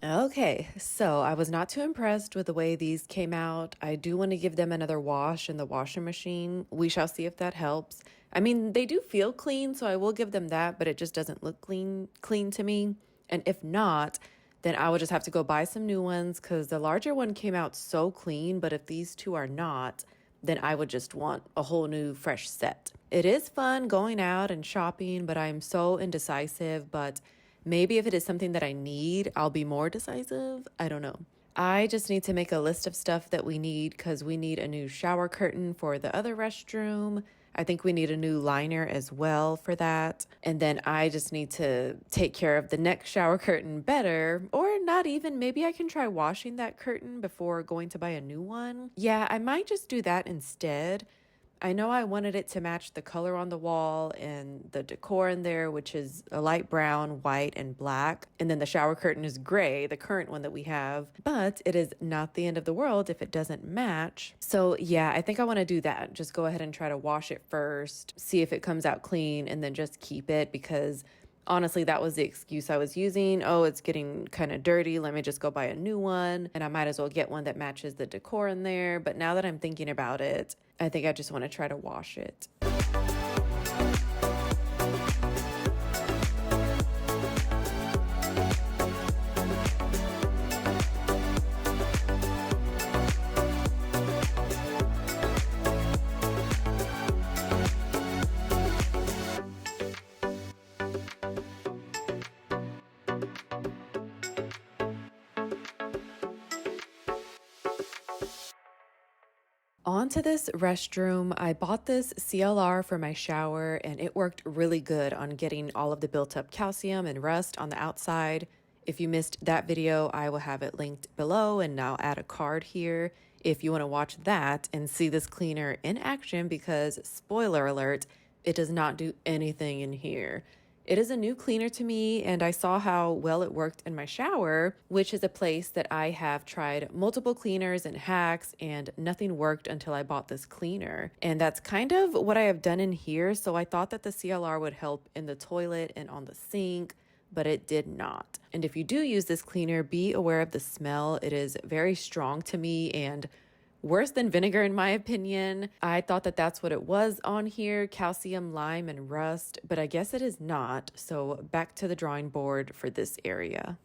Okay, so I was not too impressed with the way these came out. I do want to give them another wash in the washer machine. We shall see if that helps. I mean, they do feel clean, so I will give them that, but it just doesn't look clean to me. And if not, then I will just have to go buy some new ones because the larger one came out so clean, but if these two are not, then I would just want a whole new fresh set. It is fun going out and shopping, but I'm so indecisive, but maybe if it is something that I need, I'll be more decisive. I don't know. I just need to make a list of stuff that we need because we need a new shower curtain for the other restroom. I think we need a new liner as well for that. And then I just need to take care of the next shower curtain better, or not even. Maybe I can try washing that curtain before going to buy a new one. Yeah, I might just do that instead. I know I wanted it to match the color on the wall and the decor in there, which is a light brown, white, and black. And then the shower curtain is gray, the current one that we have. But it is not the end of the world if it doesn't match. So yeah, I think I want to do that. Just go ahead and try to wash it first, see if it comes out clean, and then just keep it because honestly, that was the excuse I was using. Oh, it's getting kind of dirty. Let me just go buy a new one. And I might as well get one that matches the decor in there. But now that I'm thinking about it, I think I just want to try to wash it. Onto this restroom, I bought this CLR for my shower and it worked really good on getting all of the built up calcium and rust on the outside. If you missed that video, I will have it linked below and I'll add a card here if you want to watch that and see this cleaner in action because, spoiler alert, it does not do anything in here. It is a new cleaner to me, and I saw how well it worked in my shower, which is a place that I have tried multiple cleaners and hacks, and nothing worked until I bought this cleaner. And that's kind of what I have done in here, so I thought that the CLR would help in the toilet and on the sink, but it did not. And if you do use this cleaner, be aware of the smell. It is very strong to me and worse than vinegar in my opinion. I thought that that's what it was on here, calcium, lime, and rust, but I guess it is not. So back to the drawing board for this area.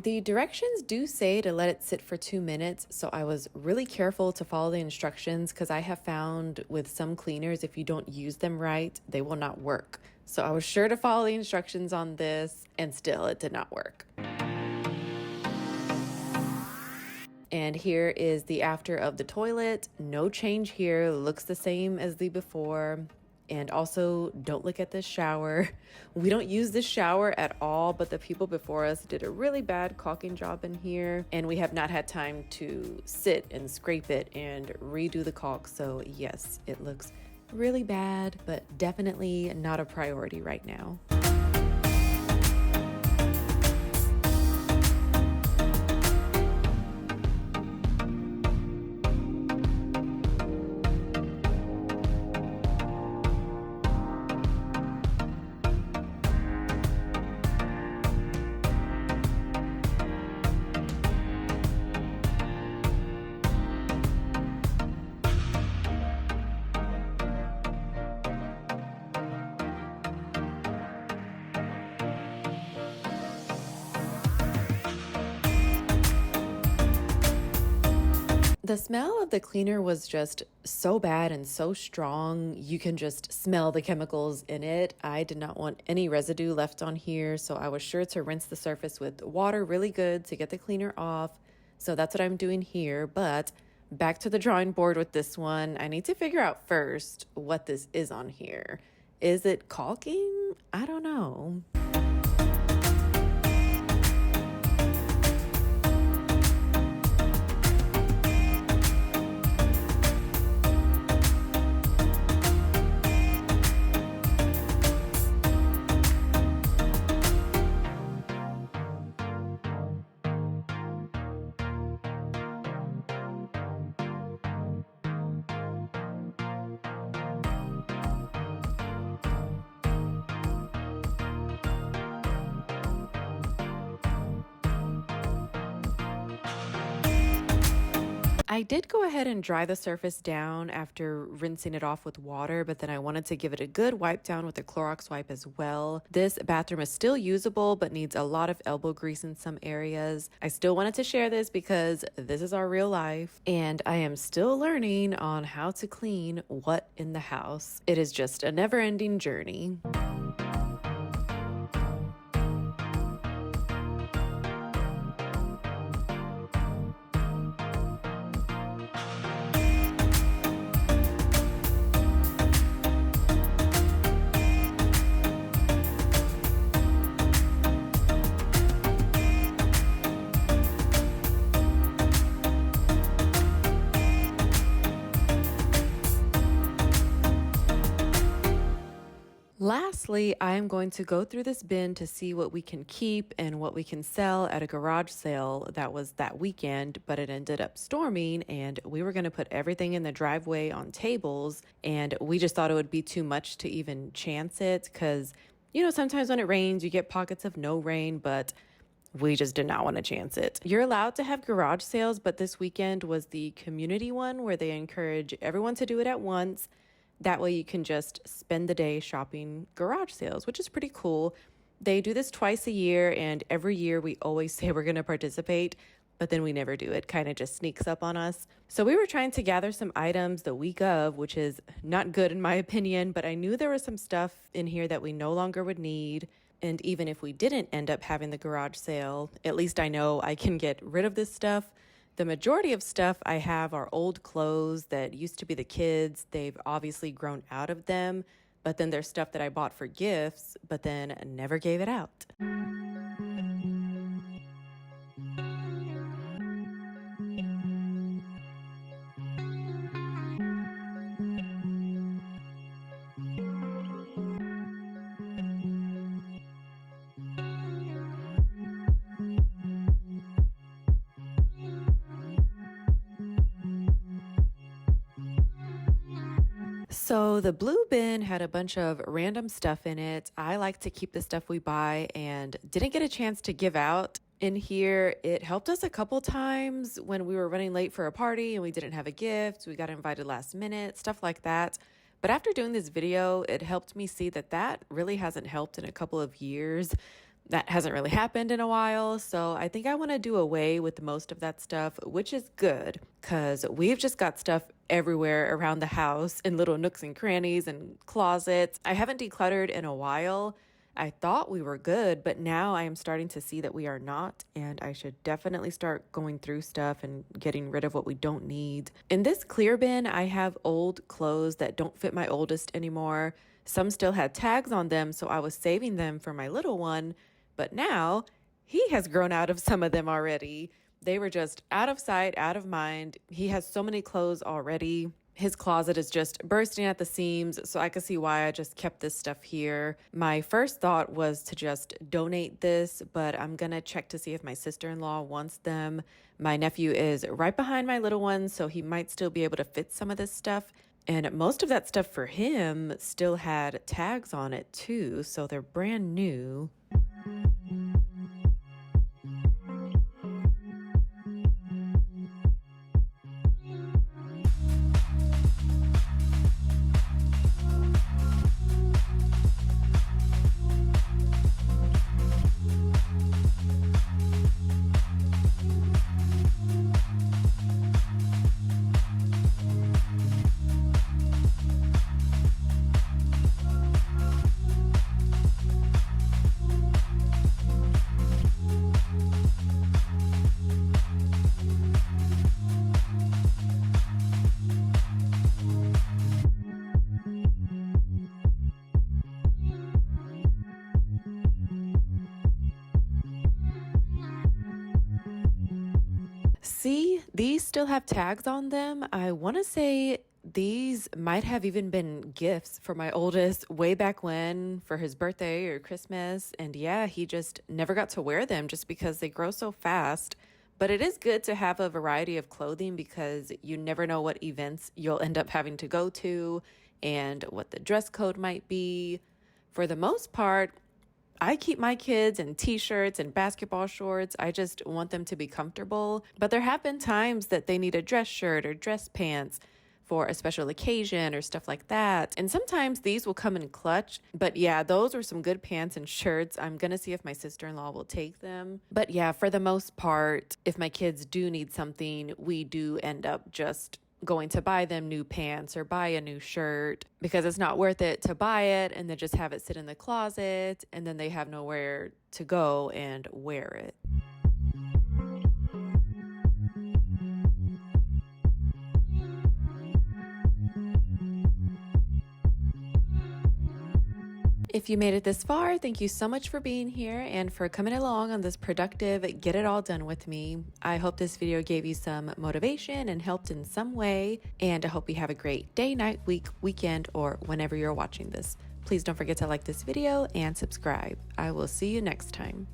The directions do say to let it sit for 2 minutes, so I was really careful to follow the instructions because I have found with some cleaners, if you don't use them right, they will not work. So I was sure to follow the instructions on this, and still it did not work. And here is the after of the toilet. No change here, looks the same as the before. And also, don't look at this shower. We don't use this shower at all, but the people before us did a really bad caulking job in here, and we have not had time to sit and scrape it and redo the caulk. So yes, it looks really bad, but definitely not a priority right now. The smell of the cleaner was just so bad and so strong. You can just smell the chemicals in it. I did not want any residue left on here, so I was sure to rinse the surface with water really good to get the cleaner off. So that's what I'm doing here, but back to the drawing board with this one. I need to figure out first what this is on here. Is it caulking? I don't know. I did go ahead and dry the surface down after rinsing it off with water, but then I wanted to give it a good wipe down with a Clorox wipe as well. This bathroom is still usable, but needs a lot of elbow grease in some areas. I still wanted to share this because this is our real life, and I am still learning on how to clean what in the house. It is just a never-ending journey. Lastly, I am going to go through this bin to see what we can keep and what we can sell at a garage sale that was that weekend, but it ended up storming and we were going to put everything in the driveway on tables, and we just thought it would be too much to even chance it because, you know, sometimes when it rains, you get pockets of no rain, but we just did not want to chance it. You're allowed to have garage sales, but this weekend was the community one where they encourage everyone to do it at once. That way you can just spend the day shopping garage sales, which is pretty cool. They do this twice a year, and every year we always say we're going to participate, but then we never do. It kind of just sneaks up on us. So we were trying to gather some items the week of, which is not good in my opinion, but I knew there was some stuff in here that we no longer would need. And even if we didn't end up having the garage sale, at least I know I can get rid of this stuff. The majority of stuff I have are old clothes that used to be the kids'. They've obviously grown out of them, but then there's stuff that I bought for gifts, but then never gave it out. So the blue bin had a bunch of random stuff in it. I like to keep the stuff we buy and didn't get a chance to give out in here. It helped us a couple times when we were running late for a party and we didn't have a gift. We got invited last minute, stuff like that. But after doing this video, it helped me see that that really hasn't helped in a couple of years. That hasn't really happened in a while, so I think I want to do away with most of that stuff, which is good because we've just got stuff everywhere around the house in little nooks and crannies and closets. I haven't decluttered in a while. I thought we were good, but now I am starting to see that we are not, and I should definitely start going through stuff and getting rid of what we don't need. In this clear bin, I have old clothes that don't fit my oldest anymore. Some still had tags on them, so I was saving them for my little one, but now he has grown out of some of them already. They were just out of sight, out of mind. He has so many clothes already. His closet is just bursting at the seams, so I could see why I just kept this stuff here. My first thought was to just donate this, but I'm gonna check to see if my sister-in-law wants them. My nephew is right behind my little one, so he might still be able to fit some of this stuff. And most of that stuff for him still had tags on it too, so they're brand new. See, these still have tags on them. I want to say these might have even been gifts for my oldest way back when for his birthday or Christmas. And yeah, he just never got to wear them just because they grow so fast. But it is good to have a variety of clothing because you never know what events you'll end up having to go to and what the dress code might be. For the most part, I keep my kids in t-shirts and basketball shorts. I just want them to be comfortable. But there have been times that they need a dress shirt or dress pants for a special occasion or stuff like that. And sometimes these will come in clutch. But yeah, those were some good pants and shirts. I'm going to see if my sister-in-law will take them. But yeah, for the most part, if my kids do need something, we do end up just going to buy them new pants or buy a new shirt because it's not worth it to buy it and then just have it sit in the closet and then they have nowhere to go and wear it. If you made it this far, thank you so much for being here and for coming along on this productive get it all done with me. I hope this video gave you some motivation and helped in some way, and I hope you have a great day, night, week, weekend, or whenever you're watching this. Please don't forget to like this video and subscribe. I will see you next time.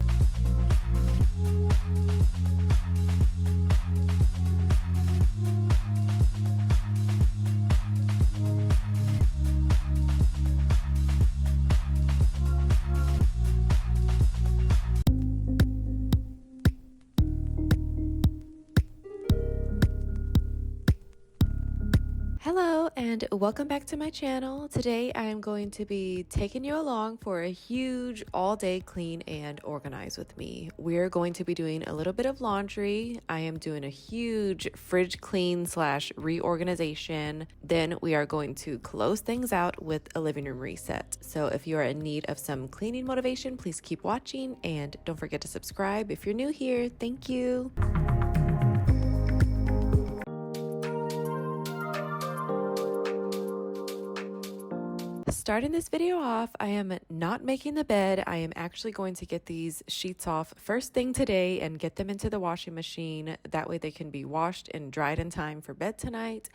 Hello and welcome back to my channel. Today I am going to be taking you along for a huge all-day clean and organize with me. We're going to be doing a little bit of laundry. I am doing a huge fridge clean / reorganization. Then we are going to close things out with a living room reset. So if you are in need of some cleaning motivation, please keep watching and don't forget to subscribe if you're new here. Thank you. Starting this video off, I am not making the bed. I am actually going to get these sheets off first thing today and get them into the washing machine. That way they can be washed and dried in time for bed tonight,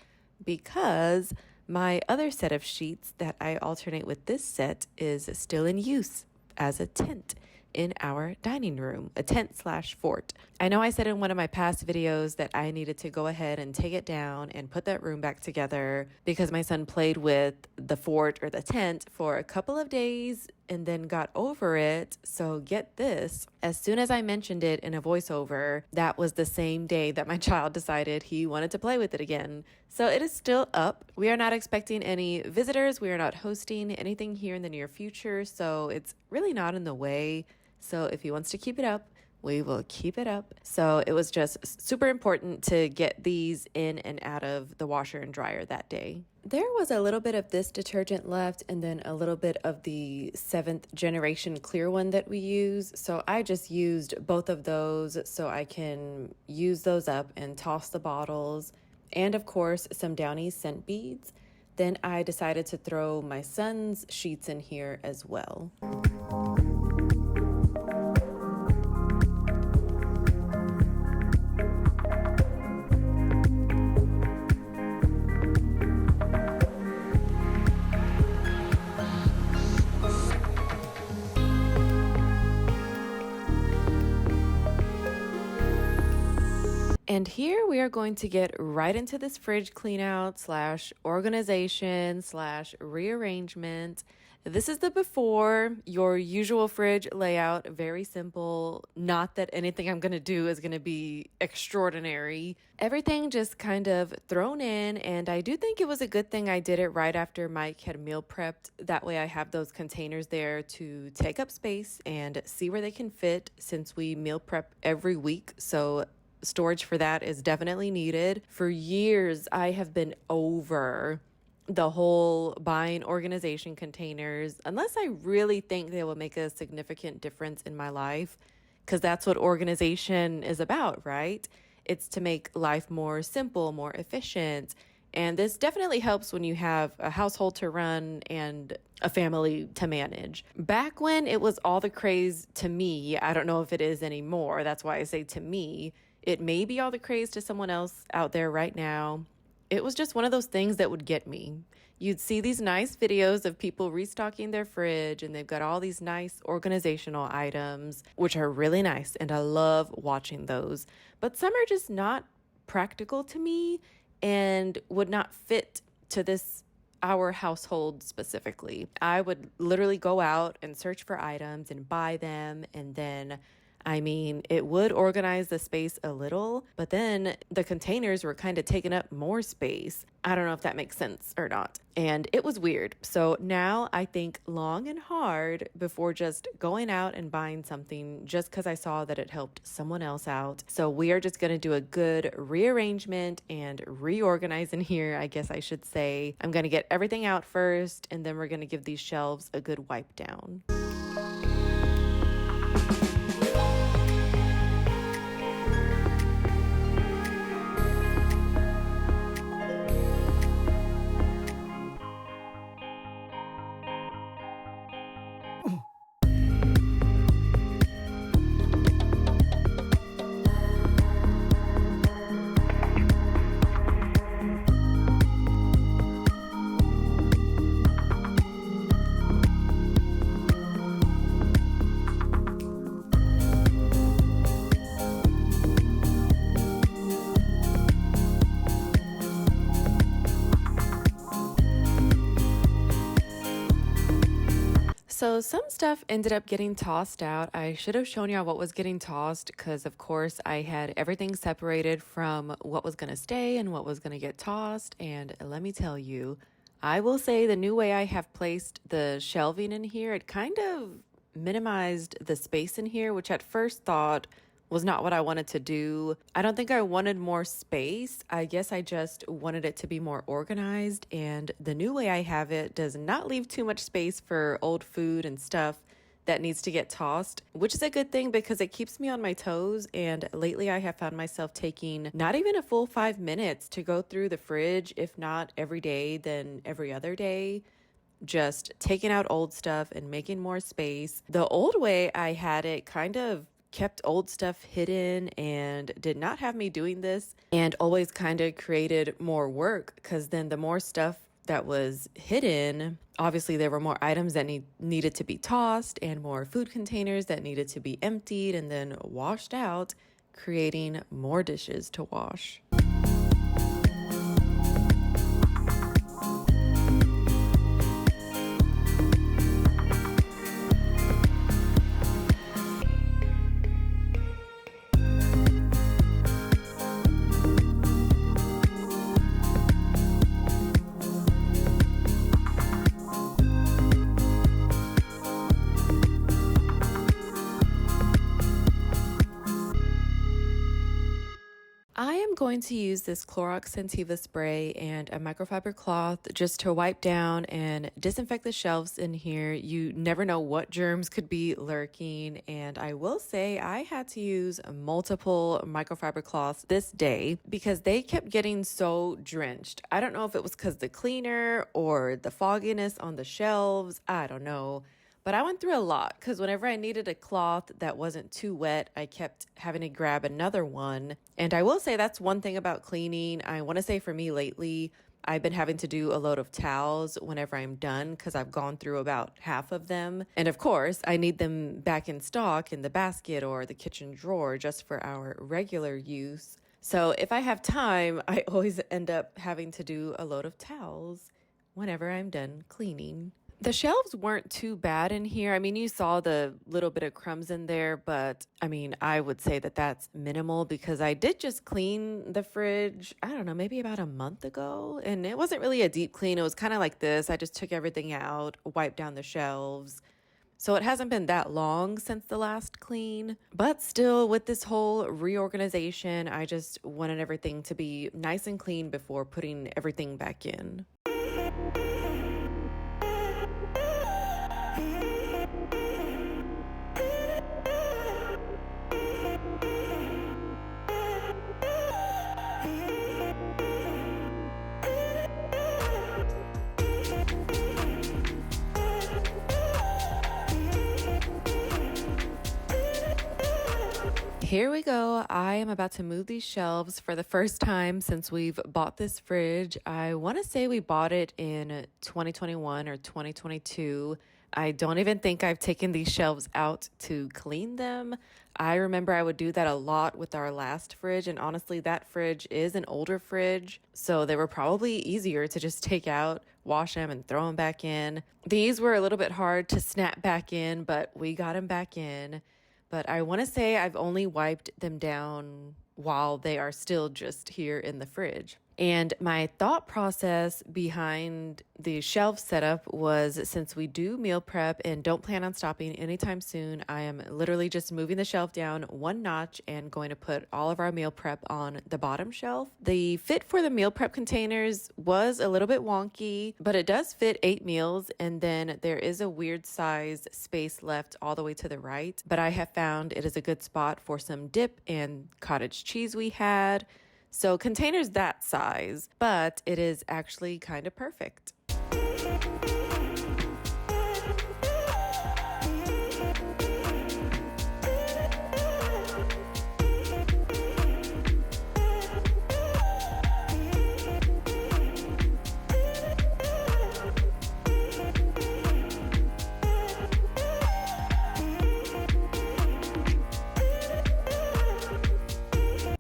because my other set of sheets that I alternate with this set is still in use as a tent in our dining room, a tent / fort. I know I said in one of my past videos that I needed to go ahead and take it down and put that room back together because my son played with the fort or the tent for a couple of days and then got over it. So get this, as soon as I mentioned it in a voiceover, that was the same day that my child decided he wanted to play with it again. So it is still up. We are not expecting any visitors. We are not hosting anything here in the near future. So it's really not in the way. So if he wants to keep it up, we will keep it up. So it was just super important to get these in and out of the washer and dryer that day. There was a little bit of this detergent left and then a little bit of the 7th generation clear one that we use. So I just used both of those so I can use those up and toss the bottles. And of course, some Downy scent beads. Then I decided to throw my son's sheets in here as well. And here we are going to get right into this fridge clean out slash organization slash rearrangement. This is the before, your usual fridge layout, very simple. Not that anything I'm going to do is going to be extraordinary. Everything just kind of thrown in, and I do think it was a good thing I did it right after Mike had meal prepped. That way I have those containers there to take up space and see where they can fit since we meal prep every week. So storage for that is definitely needed. For years, I have been over the whole buying organization containers, unless I really think they will make a significant difference in my life, because that's what organization is about, right? It's to make life more simple, more efficient. And this definitely helps when you have a household to run and a family to manage. Back when it was all the craze to me, I don't know if it is anymore. That's why I say to me. It may be all the craze to someone else out there right now. It was just one of those things that would get me. You'd see these nice videos of people restocking their fridge and they've got all these nice organizational items, which are really nice, and I love watching those. But some are just not practical to me and would not fit to our household specifically. I would literally go out and search for items and buy them, and then it would organize the space a little, but then the containers were kind of taking up more space. I don't know if that makes sense or not. And it was weird. So now I think long and hard before just going out and buying something just because I saw that it helped someone else out. So we are just going to do a good rearrangement and reorganize in here, I guess I should say. I'm going to get everything out first, and then we're going to give these shelves a good wipe down. So some stuff ended up getting tossed out. I should have shown y'all what was getting tossed because, of course, I had everything separated from what was going to stay and what was going to get tossed. And let me tell you, I will say the new way I have placed the shelving in here, it kind of minimized the space in here, which at first thought was not what I wanted to do. I don't think I wanted more space. I guess I just wanted it to be more organized, and the new way I have it does not leave too much space for old food and stuff that needs to get tossed, which is a good thing because it keeps me on my toes. And lately I have found myself taking not even a full 5 minutes to go through the fridge, if not every day, then every other day. Just taking out old stuff and making more space. The old way I had it kind of kept old stuff hidden and did not have me doing this, and always kind of created more work because then the more stuff that was hidden, obviously there were more items that needed to be tossed and more food containers that needed to be emptied and then washed out, creating more dishes to wash. I am going to use this Clorox Scentiva spray and a microfiber cloth just to wipe down and disinfect the shelves in here. You never know what germs could be lurking, and I will say I had to use multiple microfiber cloths this day because they kept getting so drenched. I don't know if it was because the cleaner or the fogginess on the shelves, I don't know. But I went through a lot because whenever I needed a cloth that wasn't too wet, I kept having to grab another one. And I will say that's one thing about cleaning. I want to say for me lately, I've been having to do a load of towels whenever I'm done because I've gone through about half of them. And of course, I need them back in stock in the basket or the kitchen drawer just for our regular use. So if I have time, I always end up having to do a load of towels whenever I'm done cleaning. The shelves weren't too bad in here. I mean, you saw the little bit of crumbs in there, but I mean, I would say that that's minimal because I did just clean the fridge, I don't know, maybe about a month ago. And it wasn't really a deep clean. It was kind of like this. I just took everything out, wiped down the shelves. So it hasn't been that long since the last clean, but still with this whole reorganization, I just wanted everything to be nice and clean before putting everything back in. Here we go. I am about to move these shelves for the first time since we've bought this fridge. I want to say we bought it in 2021 or 2022. I don't even think I've taken these shelves out to clean them. I remember I would do that a lot with our last fridge, and honestly, that fridge is an older fridge, so they were probably easier to just take out, wash them, and throw them back in. These were a little bit hard to snap back in, but we got them back in. But I want to say I've only wiped them down while they are still just here in the fridge. And my thought process behind the shelf setup was since we do meal prep and don't plan on stopping anytime soon, I am literally just moving the shelf down one notch and going to put all of our meal prep on the bottom shelf. The fit for the meal prep containers was a little bit wonky, but it does fit 8 meals. And then there is a weird size space left all the way to the right. But I have found it is a good spot for some dip and cottage cheese we had. So containers that size, but it is actually kind of perfect.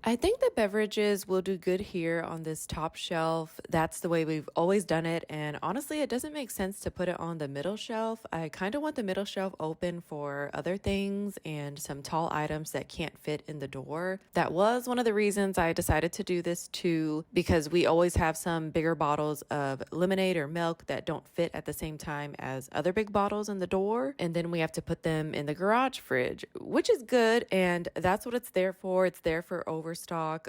I think the beverages will do good here on this top shelf. That's the way we've always done it. And honestly, it doesn't make sense to put it on the middle shelf. I kind of want the middle shelf open for other things and some tall items that can't fit in the door. That was one of the reasons I decided to do this too, because we always have some bigger bottles of lemonade or milk that don't fit at the same time as other big bottles in the door. And then we have to put them in the garage fridge, which is good. And that's what it's there for. It's there for overstock,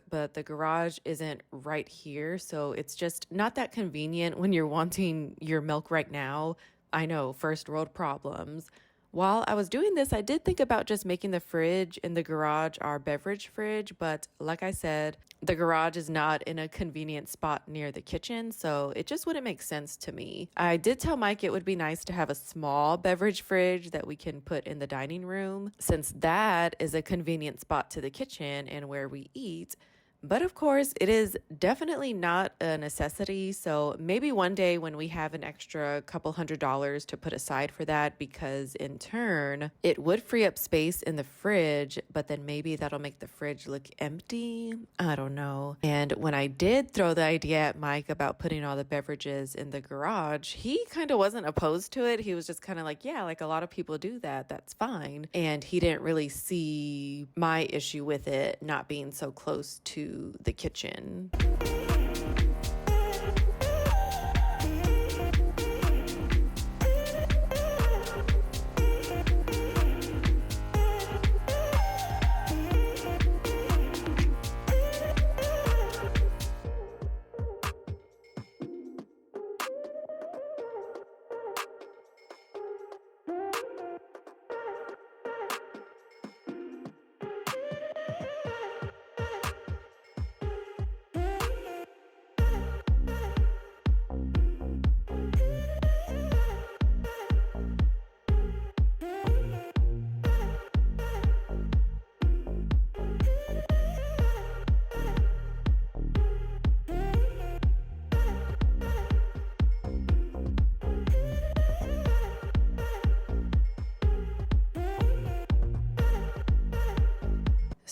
but the garage isn't right here. So it's just not that convenient when you're wanting your milk right now. I know, first world problems. While I was doing this, I did think about just making the fridge in the garage our beverage fridge, but like I said, the garage is not in a convenient spot near the kitchen, so it just wouldn't make sense to me. I did tell Mike it would be nice to have a small beverage fridge that we can put in the dining room, since that is a convenient spot to the kitchen and where we eat. But of course, it is definitely not a necessity. So maybe one day when we have an extra couple $100s to put aside for that, because in turn, it would free up space in the fridge, but then maybe that'll make the fridge look empty. I don't know. And when I did throw the idea at Mike about putting all the beverages in the garage, he kind of wasn't opposed to it. He was just kind of like, yeah, like a lot of people do that. That's fine. And he didn't really see my issue with it not being so close to the kitchen.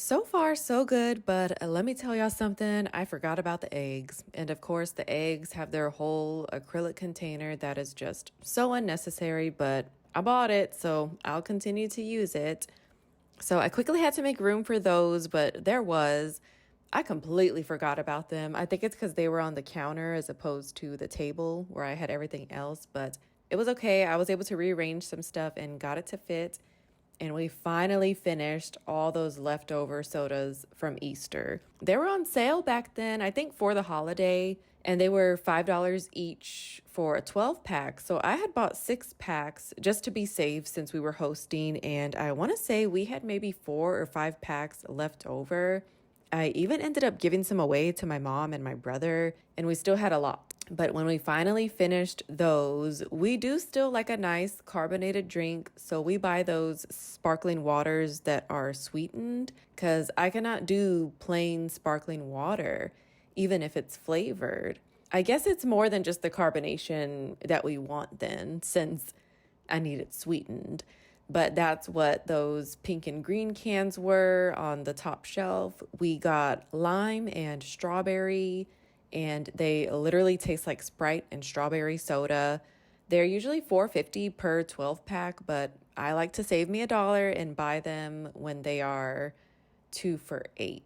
So far, so good, but let me tell y'all something. I forgot about the eggs. And of course, the eggs have their whole acrylic container that is just so unnecessary, but I bought it, so I'll continue to use it. So I quickly had to make room for those, but I completely forgot about them. I think it's because they were on the counter as opposed to the table where I had everything else, but it was okay. I was able to rearrange some stuff and got it to fit. And we finally finished all those leftover sodas from Easter. They were on sale back then, I think for the holiday, and they were $5 each for a 12 pack. So I had bought 6 packs just to be safe since we were hosting. And I want to say we had maybe 4 or 5 packs left over. I even ended up giving some away to my mom and my brother, and we still had a lot. But when we finally finished those, we do still like a nice carbonated drink. So we buy those sparkling waters that are sweetened because I cannot do plain sparkling water, even if it's flavored. I guess it's more than just the carbonation that we want then, since I need it sweetened. But that's what those pink and green cans were on the top shelf. We got lime and strawberry, and they literally taste like Sprite and strawberry soda. They're usually $4.50 per 12 pack, but I like to save me $1 and buy them when they are 2 for $8.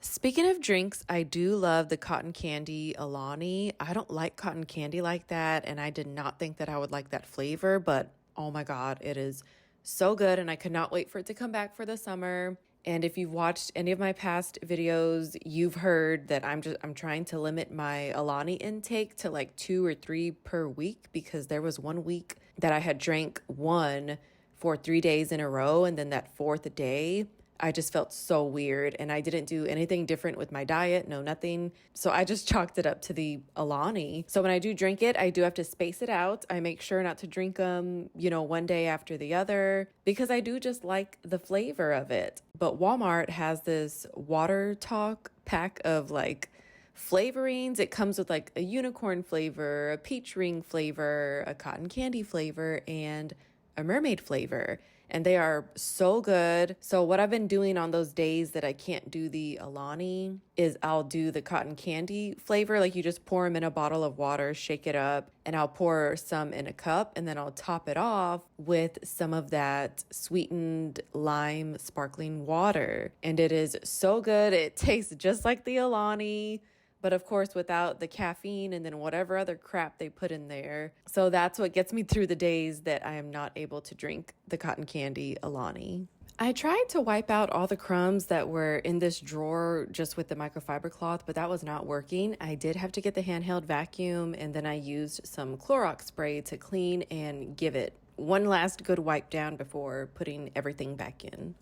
Speaking of drinks, I do love the cotton candy Alani. I don't like cotton candy like that, and I did not think that I would like that flavor, but oh my God, it is so good, and I could not wait for it to come back for the summer. And if you've watched any of my past videos, you've heard that I'm trying to limit my Alani intake to like 2 or 3 per week, because there was one week that I had drank one for 3 days in a row, and then that fourth day I just felt so weird, and I didn't do anything different with my diet, no nothing. So I just chalked it up to the Alani. So when I do drink it, I do have to space it out. I make sure not to drink them, one day after the other, because I do just like the flavor of it. But Walmart has this Water Talk pack of like flavorings. It comes with like a unicorn flavor, a peach ring flavor, a cotton candy flavor, and a mermaid flavor. And they are so good. So what I've been doing on those days that I can't do the Alani is I'll do the cotton candy flavor. Like you just pour them in a bottle of water, shake it up, and I'll pour some in a cup, and then I'll top it off with some of that sweetened lime sparkling water. And it is so good. It tastes just like the Alani, but of course without the caffeine and then whatever other crap they put in there. So that's what gets me through the days that I am not able to drink the cotton candy Alani. I tried to wipe out all the crumbs that were in this drawer just with the microfiber cloth, but that was not working. I did have to get the handheld vacuum, and then I used some Clorox spray to clean and give it one last good wipe down before putting everything back in.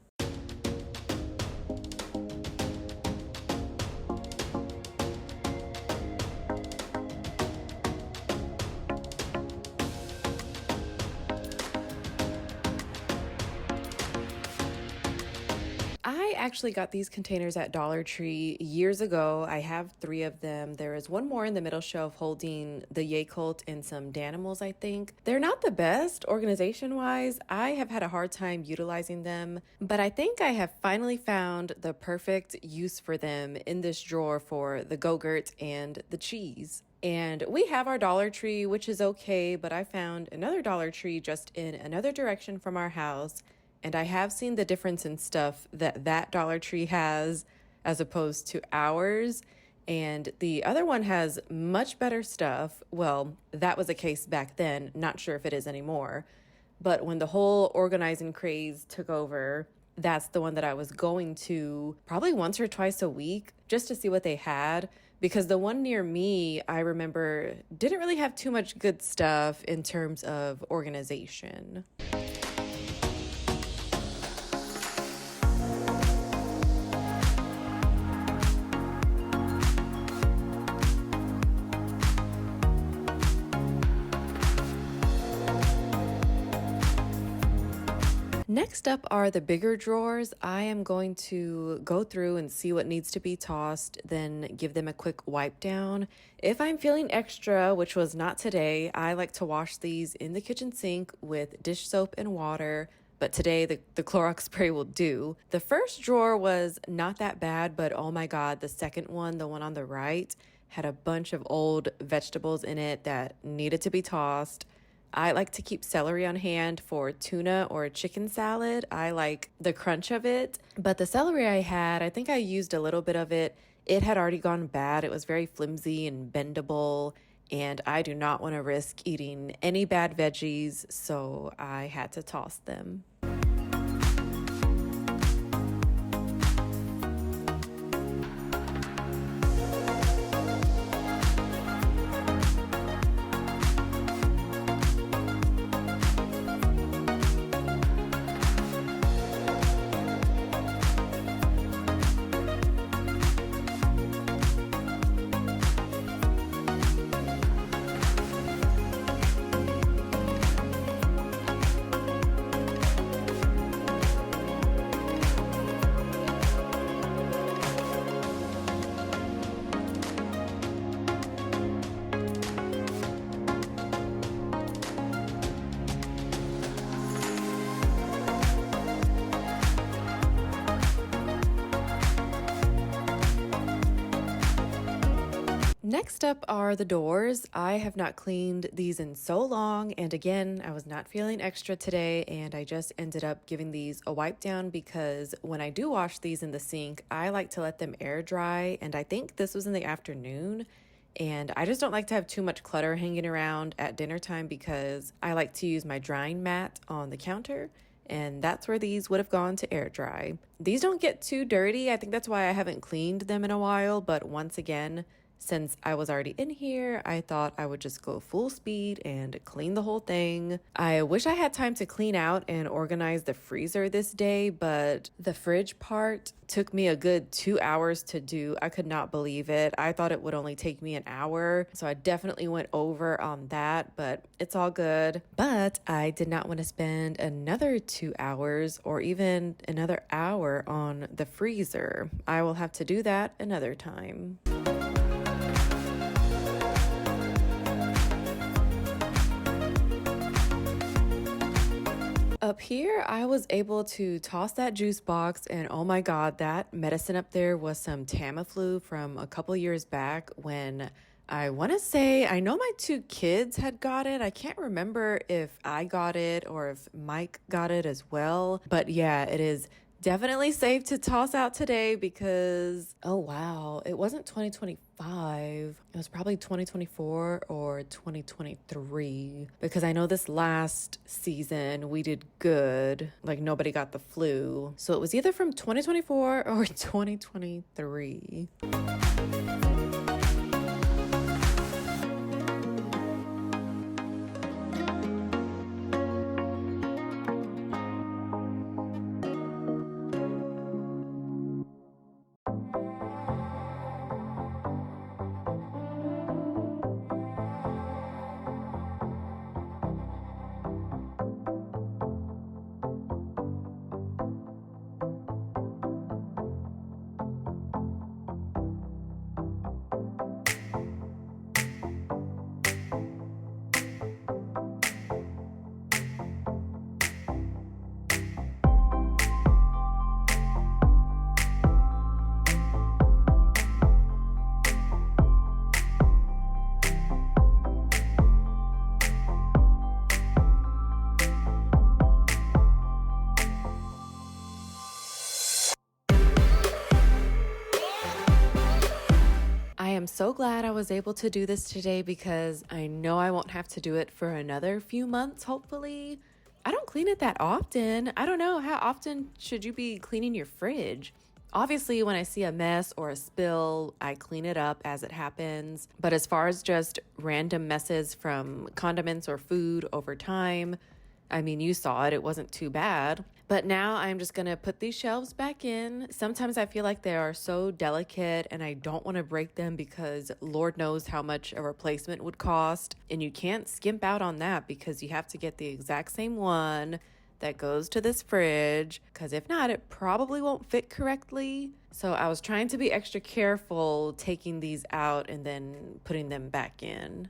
I actually got these containers at Dollar Tree years ago. I have 3 of them. There is one more in the middle shelf holding the Yakult and some Danimals, I think. They're not the best organization-wise. I have had a hard time utilizing them, but I think I have finally found the perfect use for them in this drawer for the Go-Gurt and the cheese. And we have our Dollar Tree, which is okay, but I found another Dollar Tree just in another direction from our house, And I have seen the difference in stuff that that Dollar Tree has as opposed to ours. And the other one has much better stuff. Well, that was a case back then. Not sure if it is anymore. But when the whole organizing craze took over, that's the one that I was going to probably once or twice a week just to see what they had. Because the one near me, I remember, didn't really have too much good stuff in terms of organization. Next up are the bigger drawers. I am going to go through and see what needs to be tossed, then give them a quick wipe down. If I'm feeling extra, which was not today, I like to wash these in the kitchen sink with dish soap and water. But today, the Clorox spray will do. The first drawer was not that bad, but oh my God, the second one, the one on the right, had a bunch of old vegetables in it that needed to be tossed. I like to keep celery on hand for tuna or chicken salad. I like the crunch of it. But the celery I had, I think I used a little bit of it. It had already gone bad. It was very flimsy and bendable, and I do not want to risk eating any bad veggies, so I had to toss them. Next up are the doors. I have not cleaned these in so long, and again, I was not feeling extra today, and I just ended up giving these a wipe down because when I do wash these in the sink, I like to let them air dry, and I think this was in the afternoon, and I just don't like to have too much clutter hanging around at dinner time because I like to use my drying mat on the counter, and that's where these would have gone to air dry. These don't get too dirty. I think that's why I haven't cleaned them in a while, but once again, since I was already in here, I thought I would just go full speed and clean the whole thing. I wish I had time to clean out and organize the freezer this day, but the fridge part took me a good 2 hours to do. I could not believe it. I thought it would only take me an hour, so I definitely went over on that, but it's all good. But I did not want to spend another 2 hours or even another hour on the freezer. I will have to do that another time. Up here, I was able to toss that juice box, and oh my God, that medicine up there was some Tamiflu from a couple years back when I want to say, I know my 2 kids had got it. I can't remember if I got it or if Mike got it as well. But yeah, it is definitely safe to toss out today because, oh wow, it wasn't 2025. It was probably 2024 or 2023 because I know this last season we did good. Like nobody got the flu. So it was either from 2024 or 2023. am so glad I was able to do this today because I know I won't have to do it for another few months, hopefully. I don't clean it that often. I don't know. How often should you be cleaning your fridge? Obviously, when I see a mess or a spill, I clean it up as it happens. But as far as just random messes from condiments or food over time, I mean, you saw it, it wasn't too bad. But now I'm just gonna put these shelves back in. Sometimes I feel like they are so delicate and I don't wanna break them because Lord knows how much a replacement would cost. And you can't skimp out on that because you have to get the exact same one that goes to this fridge, because if not, it probably won't fit correctly. So I was trying to be extra careful taking these out and then putting them back in.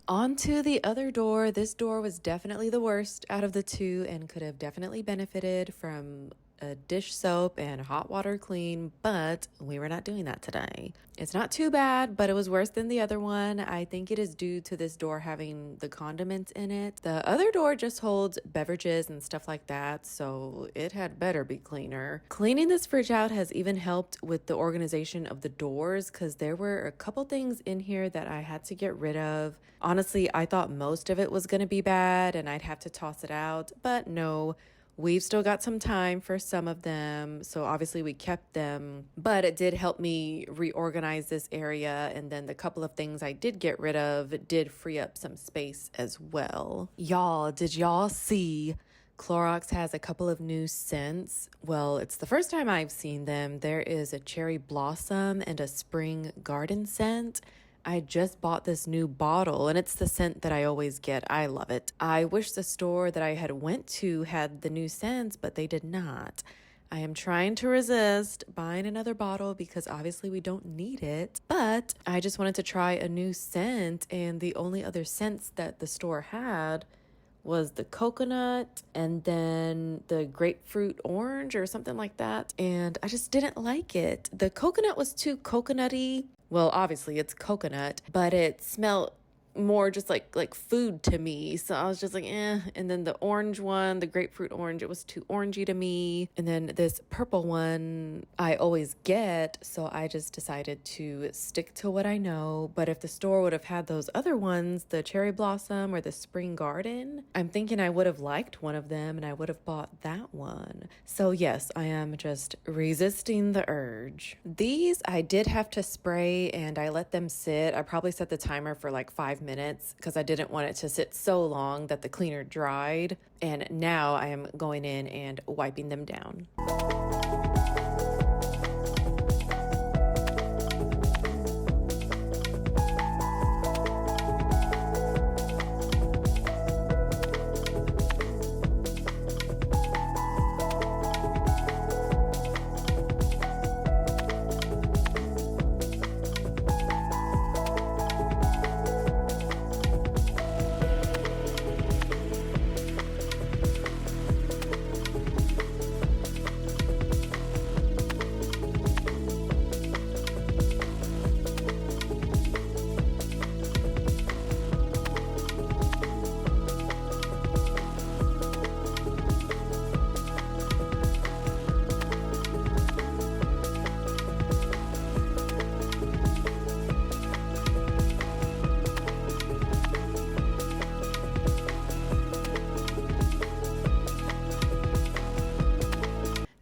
On to the other door. This door was definitely the worst out of the two and could have definitely benefited from a dish soap and hot water clean, but we were not doing that today. It's not too bad, but it was worse than the other one. I think it is due to this door having the condiments in it. The other door just holds beverages and stuff like that, so it had better be cleaner. Cleaning this fridge out has even helped with the organization of the doors because there were a couple things in here that I had to get rid of. Honestly, I thought most of it was going to be bad and I'd have to toss it out, but no. We've still got some time for some of them, so obviously we kept them, but it did help me reorganize this area, and then the couple of things I did get rid of did free up some space as well. Y'all, did y'all see Clorox has a couple of new scents? Well, it's the first time I've seen them. There is a cherry blossom and a spring garden scent. I just bought this new bottle and it's the scent that I always get. I love it. I wish the store that I had went to had the new scents, but they did not. I am trying to resist buying another bottle because obviously we don't need it, but I just wanted to try a new scent, and the only other scents that the store had was the coconut and then the grapefruit orange or something like that, and I just didn't like it. The coconut was too coconutty. Well, obviously it's coconut, but it smelled more just like food to me. So I was just like, eh. And then the orange one, the grapefruit orange, it was too orangey to me. And then this purple one I always get. So I just decided to stick to what I know. But if the store would have had those other ones, the cherry blossom or the spring garden, I'm thinking I would have liked one of them and I would have bought that one. So yes, I am just resisting the urge. These I did have to spray and I let them sit. I probably set the timer for like 5 minutes because I didn't want it to sit so long that the cleaner dried. And now I am going in and wiping them down.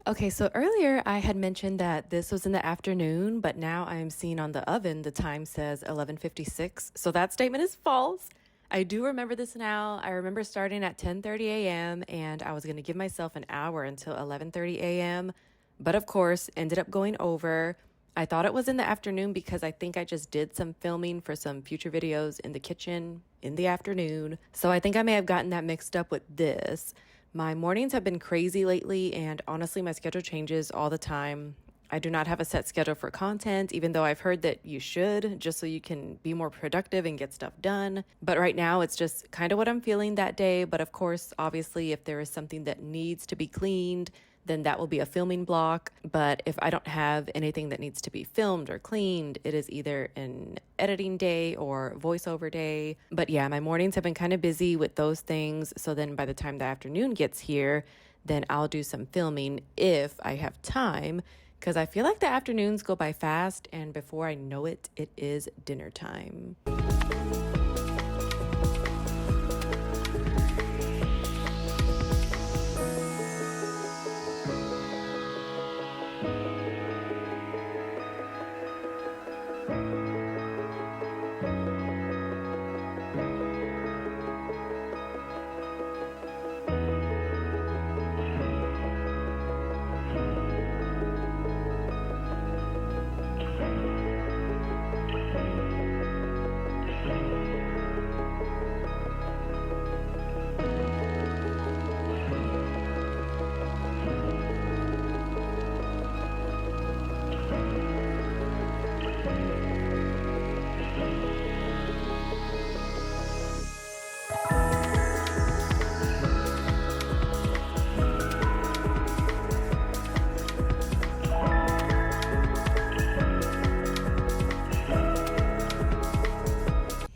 Okay, so earlier I had mentioned that this was in the afternoon, but now I am seeing on the oven the time says 11:56. So that statement is false. I do remember this now. I remember starting at 10:30 a.m. and I was going to give myself an hour until 11:30 a.m. But of course, ended up going over. I thought it was in the afternoon because I think I just did some filming for some future videos in the kitchen in the afternoon. So I think I may have gotten that mixed up with this. My mornings have been crazy lately, and honestly, my schedule changes all the time. I do not have a set schedule for content, even though I've heard that you should, just so you can be more productive and get stuff done. But right now, it's just kind of what I'm feeling that day. But of course, obviously, if there is something that needs to be cleaned, then that will be a filming block. But if I don't have anything that needs to be filmed or cleaned, it is either an editing day or voiceover day. But yeah, my mornings have been kind of busy with those things. So then by the time the afternoon gets here, then I'll do some filming if I have time, because I feel like the afternoons go by fast, and before I know it, it is dinner time.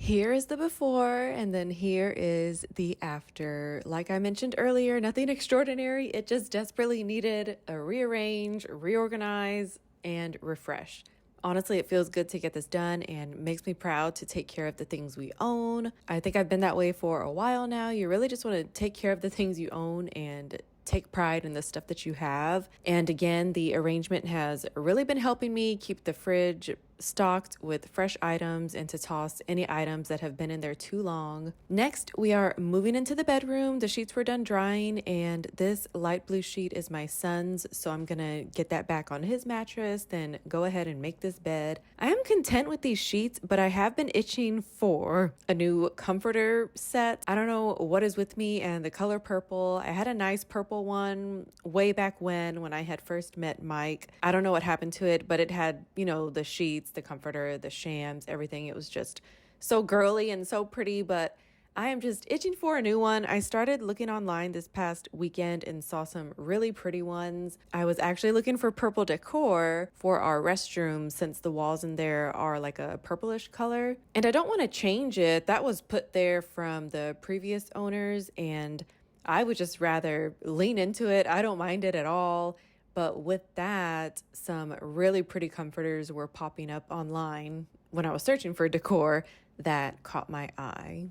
Here is the before, and then here is the after. Like I mentioned earlier, nothing extraordinary. It just desperately needed a rearrange, reorganize, and refresh. Honestly, it feels good to get this done and makes me proud to take care of the things we own. I think I've been that way for a while now. You really just want to take care of the things you own and take pride in the stuff that you have. And again, the arrangement has really been helping me keep the fridge stocked with fresh items and to toss any items that have been in there too long. Next, we are moving into the bedroom. The sheets were done drying, and this light blue sheet is my son's, so I'm gonna get that back on his mattress, then go ahead and make this bed. I am content with these sheets, but I have been itching for a new comforter set. I don't know what is with me and the color purple. I had a nice purple one way back when I had first met Mike. I don't know what happened to it, but it had, the sheets, the comforter, the shams, everything. It was just so girly and so pretty, but I am just itching for a new one. I started looking online this past weekend and saw some really pretty ones. I was actually looking for purple decor for our restroom since the walls in there are like a purplish color. And I don't want to change it. That was put there from the previous owners, and I would just rather lean into it. I don't mind it at all. But with that, some really pretty comforters were popping up online when I was searching for decor that caught my eye.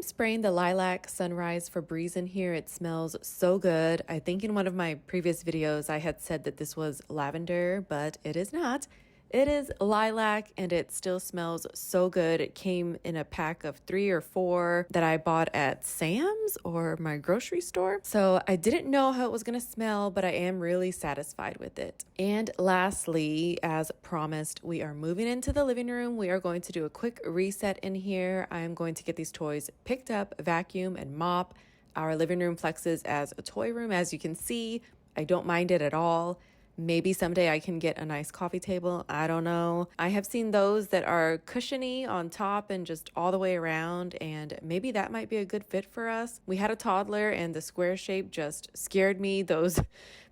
Spraying the lilac sunrise Febreze in here. It smells so good. I think in one of my previous videos I had said that this was lavender, but it is not. It is lilac, and it still smells so good. It came in a pack of 3 or 4 that I bought at Sam's or my grocery store. So I didn't know how it was going to smell, but I am really satisfied with it. And lastly, as promised, we are moving into the living room. We are going to do a quick reset in here. I am going to get these toys picked up, vacuum, and mop. Our living room flexes as a toy room, as you can see. I don't mind it at all. Maybe someday I can get a nice coffee table. I don't know. I have seen those that are cushiony on top and just all the way around, and maybe that might be a good fit for us. We had a toddler and the square shape just scared me, those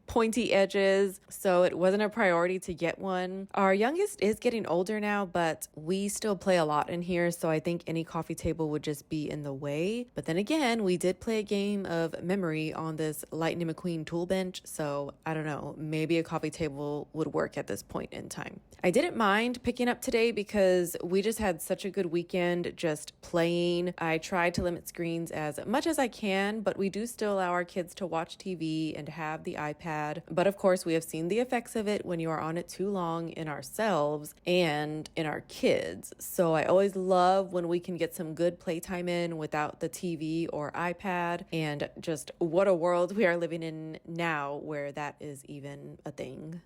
pointy edges, so it wasn't a priority to get one. Our youngest is getting older now, but we still play a lot in here, so I think any coffee table would just be in the way. But then again, we did play a game of memory on this Lightning McQueen tool bench, so I don't know, maybe a coffee table would work at this point in time. I didn't mind picking up today because we just had such a good weekend just playing. I tried to limit screens as much as I can, but we do still allow our kids to watch TV and have the iPad. But of course, we have seen the effects of it when you are on it too long in ourselves and in our kids. So I always love when we can get some good playtime in without the TV or iPad. And just what a world we are living in now where that is even a thing.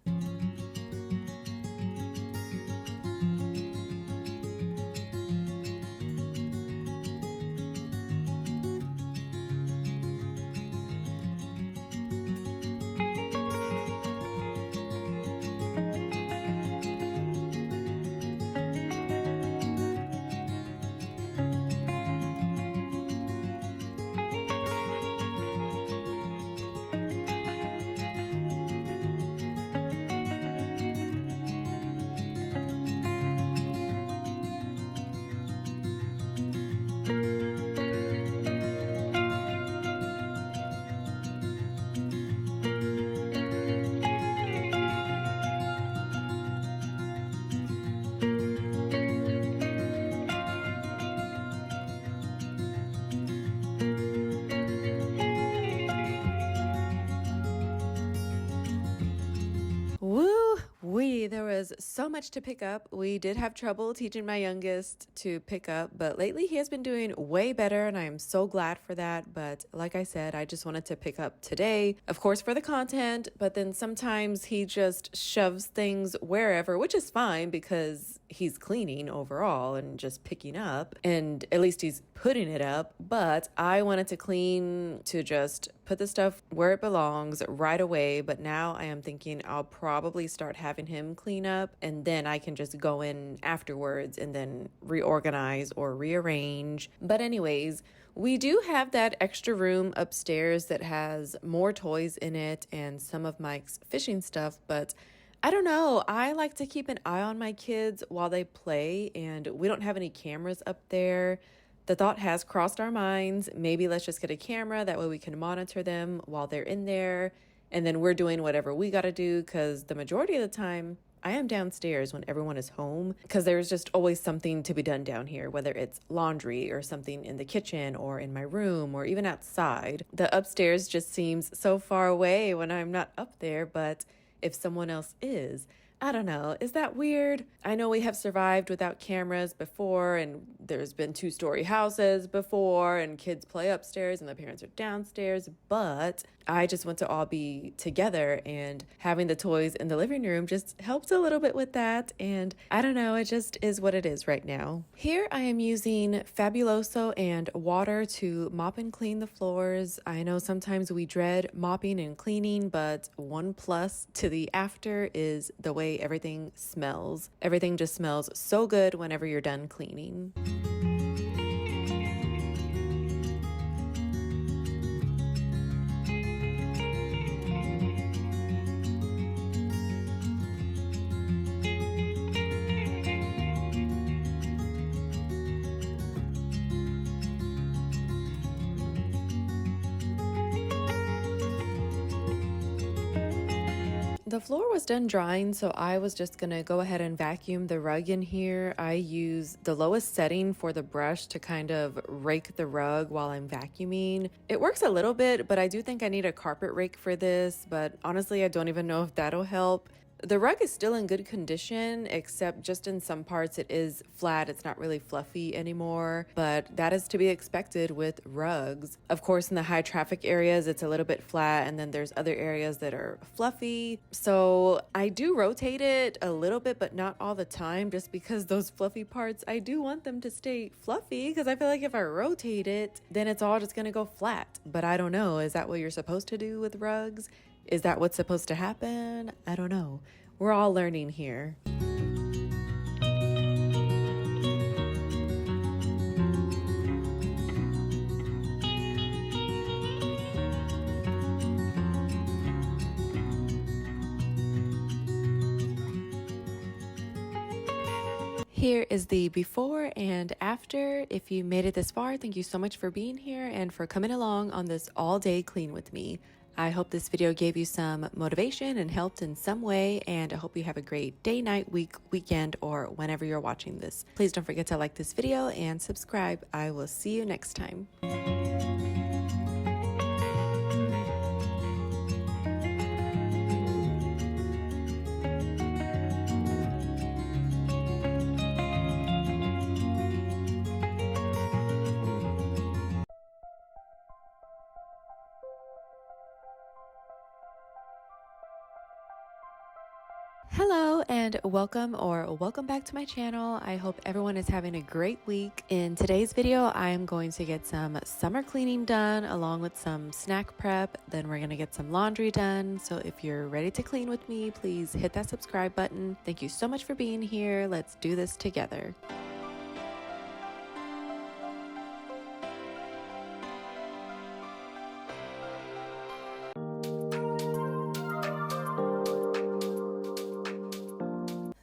There was so much to pick up. We did have trouble teaching my youngest to pick up, but lately he has been doing way better and I am so glad for that. But like I said, I just wanted to pick up today, of course, for the content, but then sometimes he just shoves things wherever, which is fine because he's cleaning overall and just picking up, and at least he's putting it up. But I wanted to clean to just put the stuff where it belongs right away. But now I am thinking I'll probably start having him clean up and then I can just go in afterwards and then reorganize or rearrange. But anyways, we do have that extra room upstairs that has more toys in it and some of Mike's fishing stuff, but I don't know. I like to keep an eye on my kids while they play, and we don't have any cameras up there. The thought has crossed our minds. Maybe let's just get a camera. That way we can monitor them while they're in there. And then we're doing whatever we got to do, because the majority of the time I am downstairs when everyone is home, because there's just always something to be done down here, whether it's laundry or something in the kitchen or in my room or even outside. The upstairs just seems so far away when I'm not up there, but if someone else is, I don't know. Is that weird? I know we have survived without cameras before, and there's been 2-story houses before, and kids play upstairs and the parents are downstairs, but I just want to all be together, and having the toys in the living room just helps a little bit with that. And I don't know, it just is what it is right now. Here I am using Fabuloso and water to mop and clean the floors. I know sometimes we dread mopping and cleaning, but one plus to the after is the way everything smells. Everything just smells so good whenever you're done cleaning. The floor was done drying, so I was just gonna go ahead and vacuum the rug in here. I use the lowest setting for the brush to kind of rake the rug while I'm vacuuming. It works a little bit, but I do think I need a carpet rake for this, but honestly, I don't even know if that'll help. The rug is still in good condition, except just in some parts it is flat. It's not really fluffy anymore, but that is to be expected with rugs. Of course, in the high traffic areas, it's a little bit flat, and then there's other areas that are fluffy. So I do rotate it a little bit, but not all the time, just because those fluffy parts, I do want them to stay fluffy, because I feel like if I rotate it, then it's all just gonna go flat. But I don't know, is that what you're supposed to do with rugs? Is that what's supposed to happen? I don't know. We're all learning here. Here is the before and after. If you made it this far, thank you so much for being here and for coming along on this all-day clean with me. I hope this video gave you some motivation and helped in some way, and I hope you have a great day, night, week, weekend, or whenever you're watching this. Please don't forget to like this video and subscribe. I will see you next time. Hello and welcome back to my channel. I hope everyone is having a great week. In today's video, I am going to get some summer cleaning done along with some snack prep. Then we're gonna get some laundry done. So if you're ready to clean with me, please hit that subscribe button. Thank you so much for being here. Let's do this together.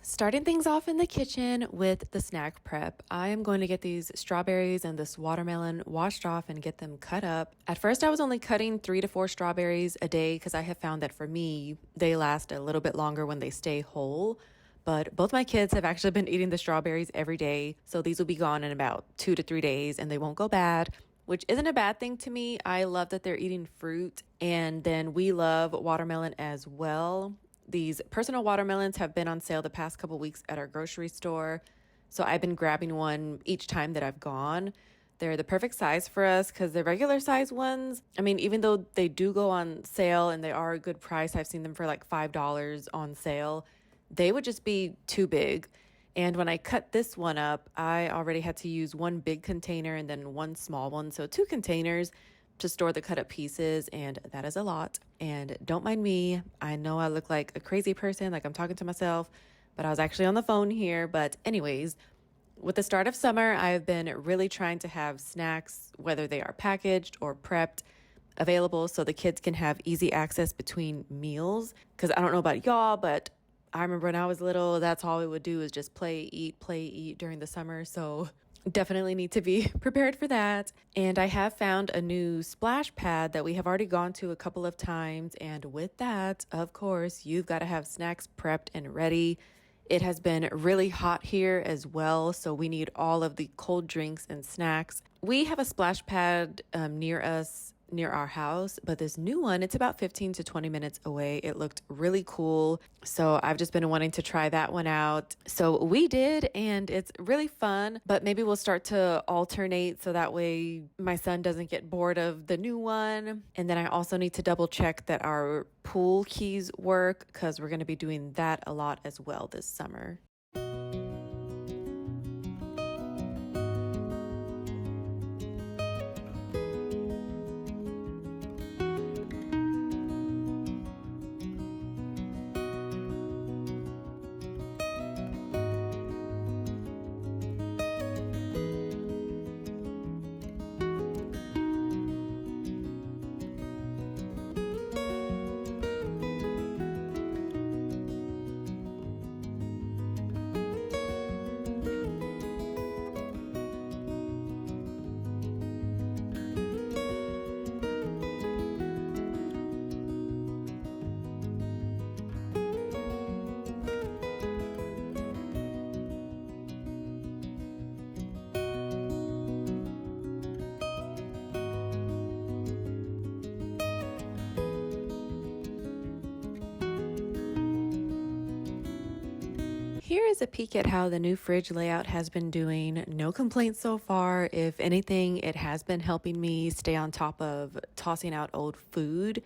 Starting things off in the kitchen with the snack prep. I am going to get these strawberries and this watermelon washed off and get them cut up. At first, I was only cutting 3 to 4 strawberries a day because I have found that for me, they last a little bit longer when they stay whole. But both my kids have actually been eating the strawberries every day, so these will be gone in about 2 to 3 days and they won't go bad, which isn't a bad thing to me. I love that they're eating fruit, and then we love watermelon as well. These personal watermelons have been on sale the past couple weeks at our grocery store, so I've been grabbing one each time that I've gone. They're the perfect size for us because the regular size ones, I mean, even though they do go on sale and they are a good price, I've seen them for like $5 on sale, they would just be too big. And when I cut this one up, I already had to use one big container and then one small one, so 2 containers to store the cut up pieces, and that is a lot. And don't mind me, I know I look like a crazy person, like I'm talking to myself, but I was actually on the phone here. But anyways, with the start of summer, I've been really trying to have snacks, whether they are packaged or prepped, available so the kids can have easy access between meals. Because I don't know about y'all, but I remember when I was little, that's all we would do is just play, eat during the summer. So definitely need to be prepared for that. And I have found a new splash pad that we have already gone to a couple of times. And with that, of course, you've got to have snacks prepped and ready. It has been really hot here as well, so we need all of the cold drinks and snacks. We have a splash pad near us, near our house, but this new one, it's about 15 to 20 minutes away. It looked really cool, so I've just been wanting to try that one out. So we did, and it's really fun, but maybe we'll start to alternate so that way my son doesn't get bored of the new one. And then I also need to double check that our pool keys work because we're going to be doing that a lot as well this summer. Here is a peek at how the new fridge layout has been doing. No complaints so far. If anything, it has been helping me stay on top of tossing out old food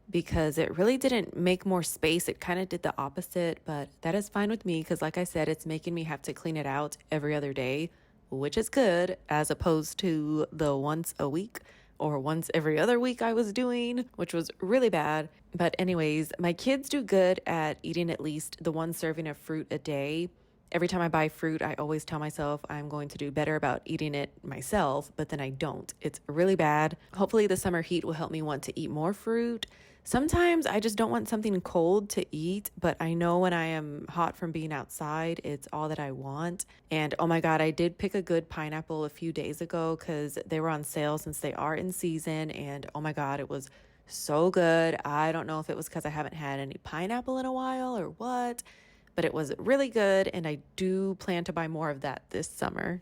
because it really didn't make more space. It kind of did the opposite, but that is fine with me because, like I said, it's making me have to clean it out every other day, which is good as opposed to the once a week or once every other week I was doing, which was really bad. But anyways, my kids do good at eating at least the one serving of fruit a day. Every time I buy fruit, I always tell myself I'm going to do better about eating it myself, but then I don't. It's really bad. Hopefully the summer heat will help me want to eat more fruit. Sometimes I just don't want something cold to eat, but I know when I am hot from being outside, it's all that I want. And oh my God, I did pick a good pineapple a few days ago because they were on sale since they are in season. And oh my God, it was so good. I don't know if it was because I haven't had any pineapple in a while or what, but it was really good. And I do plan to buy more of that this summer.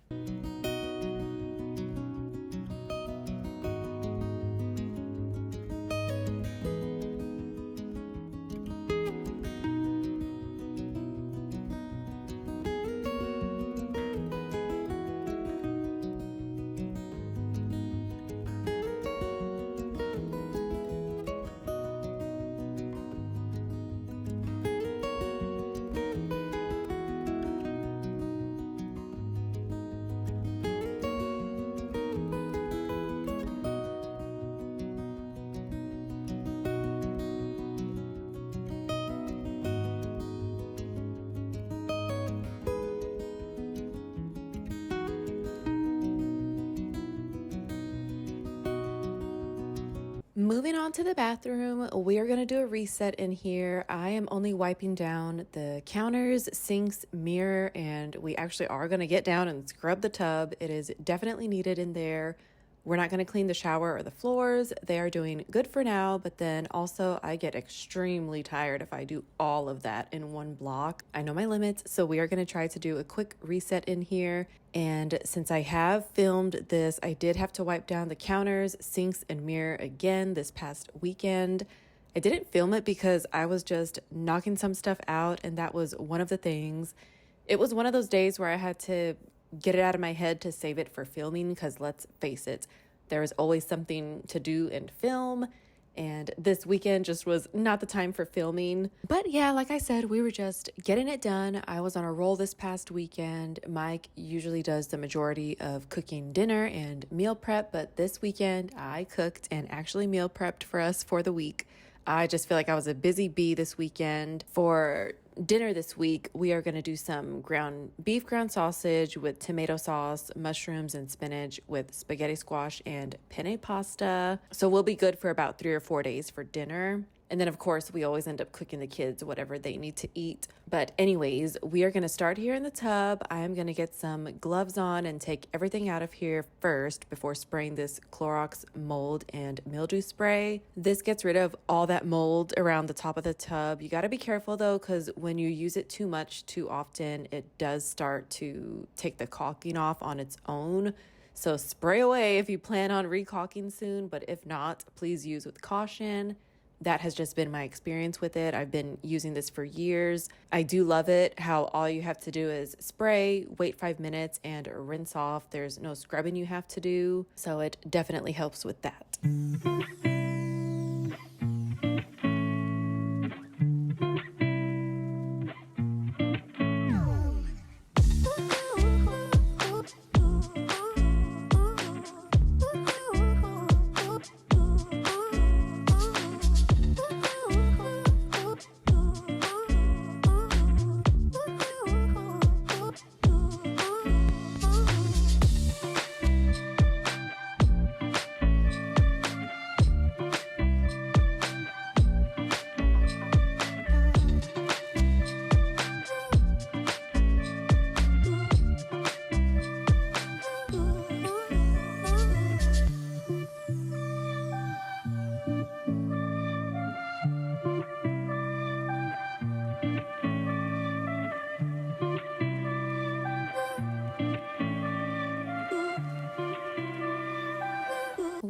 Moving on to the bathroom, we are going to do a reset in here. I am only wiping down the counters, sinks, mirror, and we actually are going to get down and scrub the tub. It is definitely needed in there. We're not going to clean the shower or the floors. They are doing good for now, but then also I get extremely tired if I do all of that in one block. I know my limits, so we are going to try to do a quick reset in here. And since I have filmed this, I did have to wipe down the counters, sinks, and mirror again this past weekend. I didn't film it because I was just knocking some stuff out, and that was one of the things. It was one of those days where I had to get it out of my head to save it for filming because let's face it, there is always something to do and film. And this weekend just was not the time for filming. But yeah, like I said, we were just getting it done. I was on a roll this past weekend. Mike usually does the majority of cooking dinner and meal prep, but this weekend I cooked and actually meal prepped for us for the week. I just feel like I was a busy bee this weekend. For dinner this week, we are going to do some ground sausage with tomato sauce, mushrooms, and spinach with spaghetti squash and penne pasta. So we'll be good for about 3 or 4 days for dinner. And then, of course, we always end up cooking the kids whatever they need to eat. But anyways, we are going to start here in the tub. I'm going to get some gloves on and take everything out of here first before spraying this Clorox mold and mildew spray. This gets rid of all that mold around the top of the tub. You got to be careful, though, because when you use it too much, too often, it does start to take the caulking off on its own. So spray away if you plan on recaulking soon, but if not, please use with caution. That has just been my experience with it. I've been using this for years. I do love it how all you have to do is spray, wait 5 minutes, and rinse off. There's no scrubbing you have to do. So it definitely helps with that.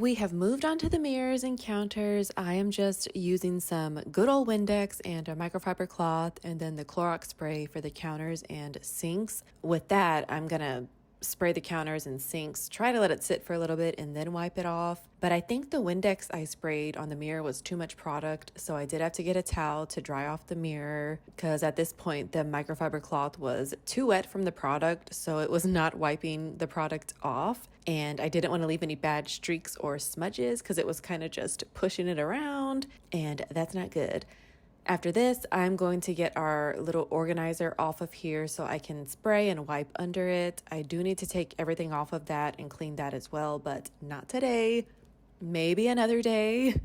We have moved on to the mirrors and counters. I am just using some good old Windex and a microfiber cloth and then the Clorox spray for the counters and sinks. With that, I'm going to spray the counters and sinks, try to let it sit for a little bit and then wipe it off. But I think the Windex I sprayed on the mirror was too much product, so I did have to get a towel to dry off the mirror because at this point the microfiber cloth was too wet from the product, so it was not wiping the product off. And I didn't want to leave any bad streaks or smudges because it was kind of just pushing it around, and that's not good. After this, I'm going to get our little organizer off of here so I can spray and wipe under it. I do need to take everything off of that and clean that as well, but not today. Maybe another day.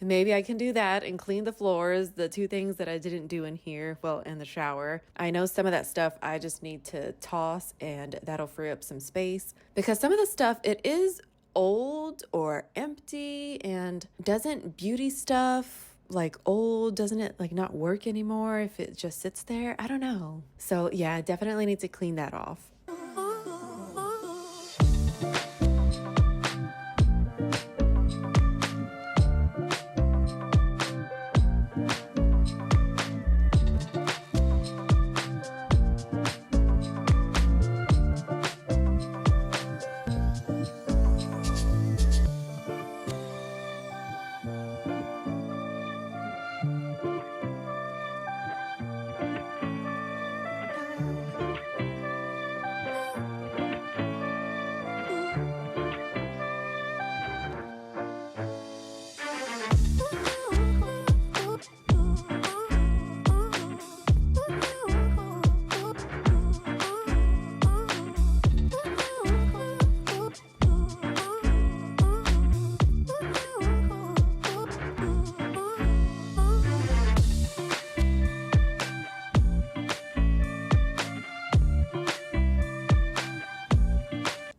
Maybe I can do that and clean the floors, the two things that I didn't do in here, well, in the shower. I know some of that stuff I just need to toss and that'll free up some space because some of the stuff, it is old or empty, and doesn't beauty stuff like old, doesn't it like not work anymore if it just sits there? I don't know. So yeah, I definitely need to clean that off.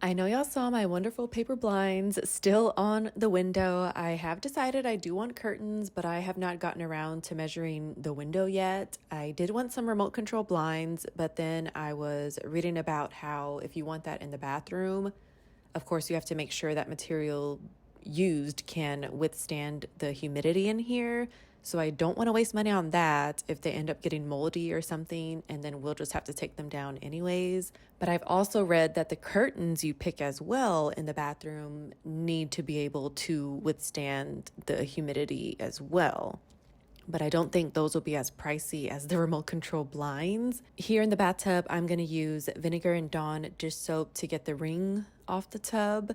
I know y'all saw my wonderful paper blinds still on the window. I have decided I do want curtains, but I have not gotten around to measuring the window yet. I did want some remote control blinds, but then I was reading about how if you want that in the bathroom, of course you have to make sure that material used can withstand the humidity in here. So I don't want to waste money on that if they end up getting moldy or something, and then we'll just have to take them down anyways. But I've also read that the curtains you pick as well in the bathroom need to be able to withstand the humidity as well. But I don't think those will be as pricey as the remote control blinds. Here in the bathtub, I'm going to use Vinegar and Dawn dish soap to get the ring off the tub.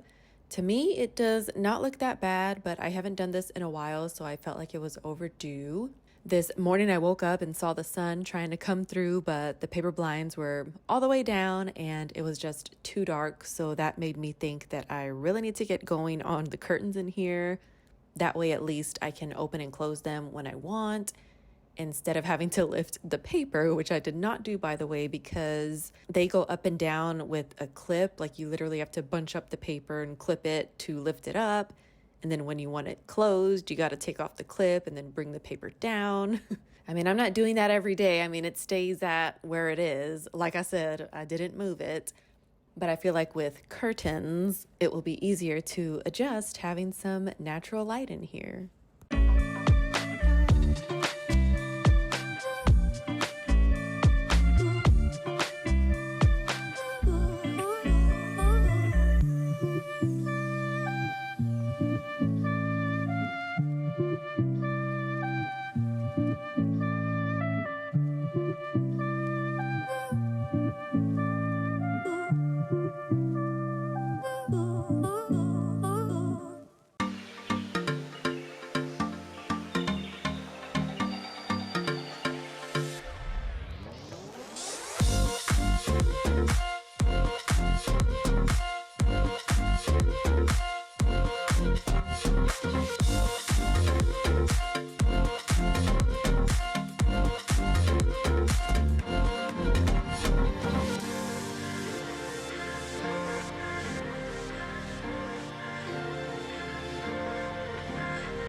To me, it does not look that bad, but I haven't done this in a while, so I felt like it was overdue. This morning I woke up and saw the sun trying to come through, but the paper blinds were all the way down and it was just too dark, so that made me think that I really need to get going on the curtains in here. That way at least I can open and close them when I want, instead of having to lift the paper, which I did not do, by the way, because they go up and down with a clip. Like you literally have to bunch up the paper and clip it to lift it up. And then when you want it closed, you got to take off the clip and then bring the paper down. I mean, I'm not doing that every day. I mean, it stays at where it is. Like I said, I didn't move it. But I feel like with curtains, it will be easier to adjust having some natural light in here.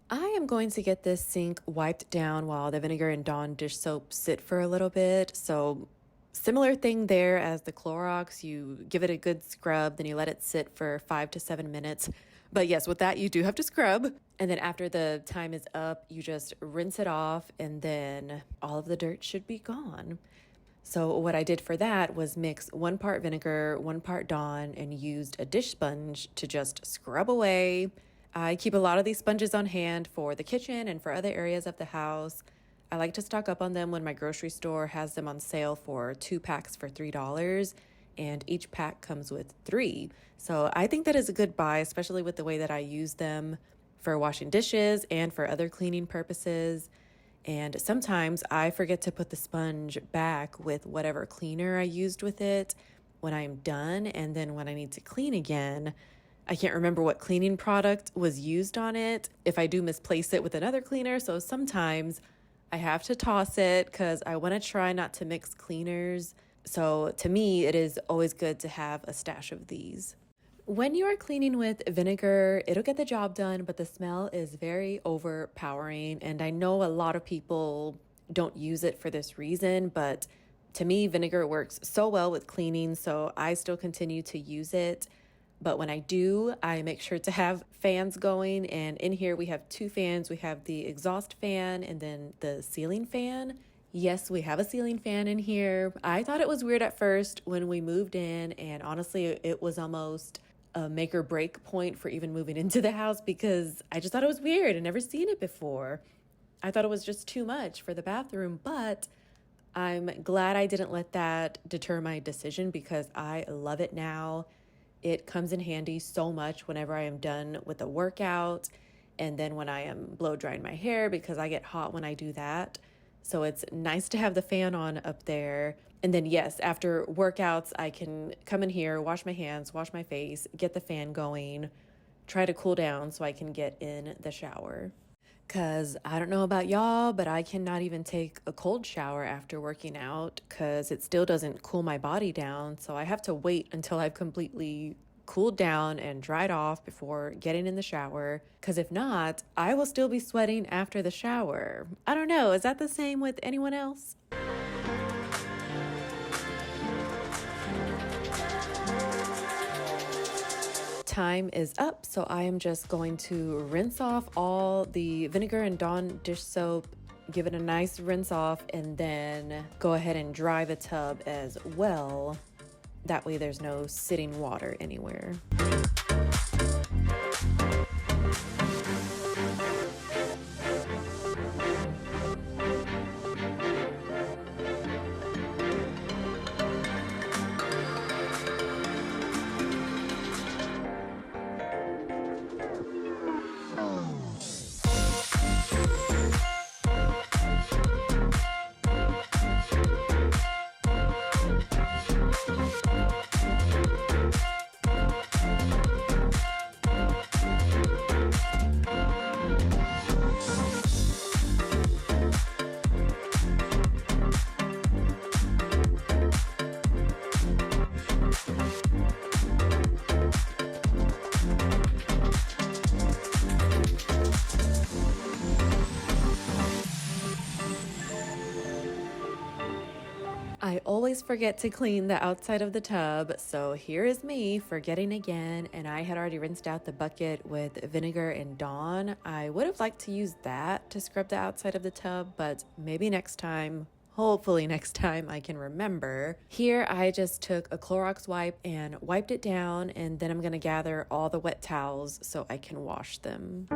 I am going to get this sink wiped down while the Vinegar and Dawn dish soap sit for a little bit. So similar thing there as the Clorox, you give it a good scrub, then you let it sit for 5 to 7 minutes. But yes, with that, you do have to scrub. And then after the time is up, you just rinse it off, and then all of the dirt should be gone. So what I did for that was mix 1 part vinegar, 1 part Dawn, and used a dish sponge to just scrub away. I keep a lot of these sponges on hand for the kitchen and for other areas of the house. I like to stock up on them when my grocery store has them on sale for 2 packs for $3, and each pack comes with 3. So I think that is a good buy, especially with the way that I use them for washing dishes and for other cleaning purposes. And sometimes I forget to put the sponge back with whatever cleaner I used with it when I'm done. And then when I need to clean again, I can't remember what cleaning product was used on it if I do misplace it with another cleaner. So sometimes I have to toss it because I want to try not to mix cleaners. So to me, it is always good to have a stash of these. When you are cleaning with vinegar, it'll get the job done, but the smell is very overpowering. And I know a lot of people don't use it for this reason, but to me, vinegar works so well with cleaning, so I still continue to use it. But when I do, I make sure to have fans going. And in here, we have 2 fans. We have the exhaust fan and then the ceiling fan. Yes, we have a ceiling fan in here. I thought it was weird at first when we moved in, and honestly, it was almost a make or break point for even moving into the house because I just thought it was weird and never seen it before. I thought it was just too much for the bathroom, but I'm glad I didn't let that deter my decision because I love it now. It comes in handy so much whenever I am done with a workout and then when I am blow drying my hair because I get hot when I do that. So it's nice to have the fan on up there. And then yes, after workouts, I can come in here, wash my hands, wash my face, get the fan going, try to cool down so I can get in the shower. Because I don't know about y'all, but I cannot even take a cold shower after working out because it still doesn't cool my body down. So I have to wait until I've completely cooled down and dried off before getting in the shower. Because if not, I will still be sweating after the shower. I don't know. Is that the same with anyone else? Time is up, so I am just going to rinse off all the vinegar and Dawn dish soap, give it a nice rinse off, and then go ahead and dry the tub as well. That way there's no sitting water anywhere. I always forget to clean the outside of the tub, so here is me forgetting again, and I had already rinsed out the bucket with vinegar and Dawn. I would have liked to use that to scrub the outside of the tub, but maybe next time, hopefully next time I can remember. Here I just took a Clorox wipe and wiped it down, and then I'm gonna gather all the wet towels so I can wash them.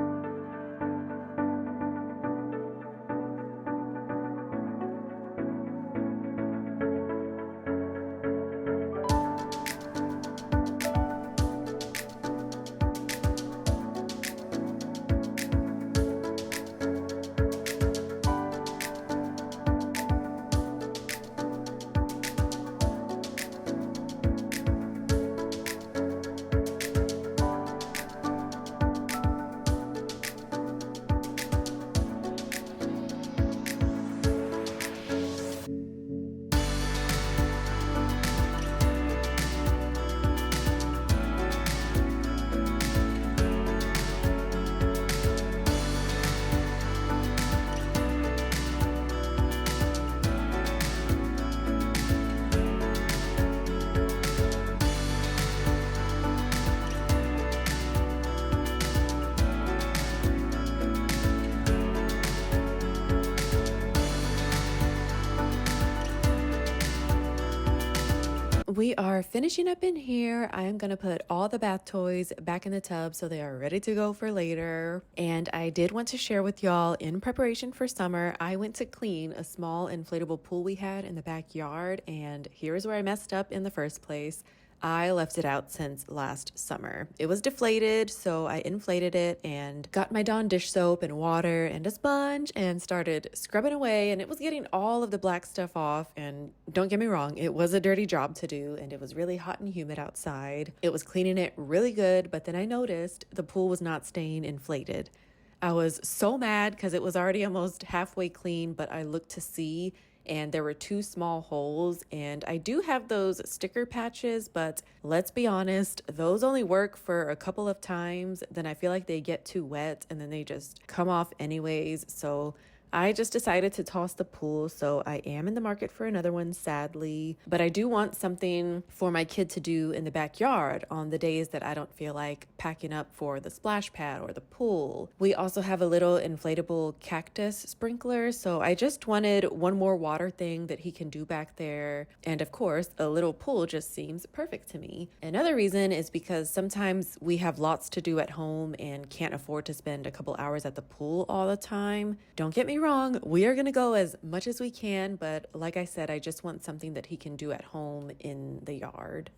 We are finishing up in here. I am going to put all the bath toys back in the tub so they are ready to go for later. And I did want to share with y'all, in preparation for summer, I went to clean a small inflatable pool we had in the backyard, and here's where I messed up in the first place. I left it out since last summer. It was deflated, so I inflated it and got my Dawn dish soap and water and a sponge and started scrubbing away, and it was getting all of the black stuff off. And don't get me wrong, it was a dirty job to do, and it was really hot and humid outside. It was cleaning it really good, but then I noticed the pool was not staying inflated. I was so mad because it was already almost halfway clean, but I looked to see and there were 2 small holes, and I do have those sticker patches, but let's be honest, those only work for a couple of times. Then I feel like they get too wet and then they just come off anyways. So I just decided to toss the pool, so I am in the market for another one, sadly. But I do want something for my kid to do in the backyard on the days that I don't feel like packing up for the splash pad or the pool. We also have a little inflatable cactus sprinkler, so I just wanted one more water thing that he can do back there. And of course, a little pool just seems perfect to me. Another reason is because sometimes we have lots to do at home and can't afford to spend a couple hours at the pool all the time. Don't get me wrong, we are going to go as much as we can, but like I said, I just want something that he can do at home in the yard.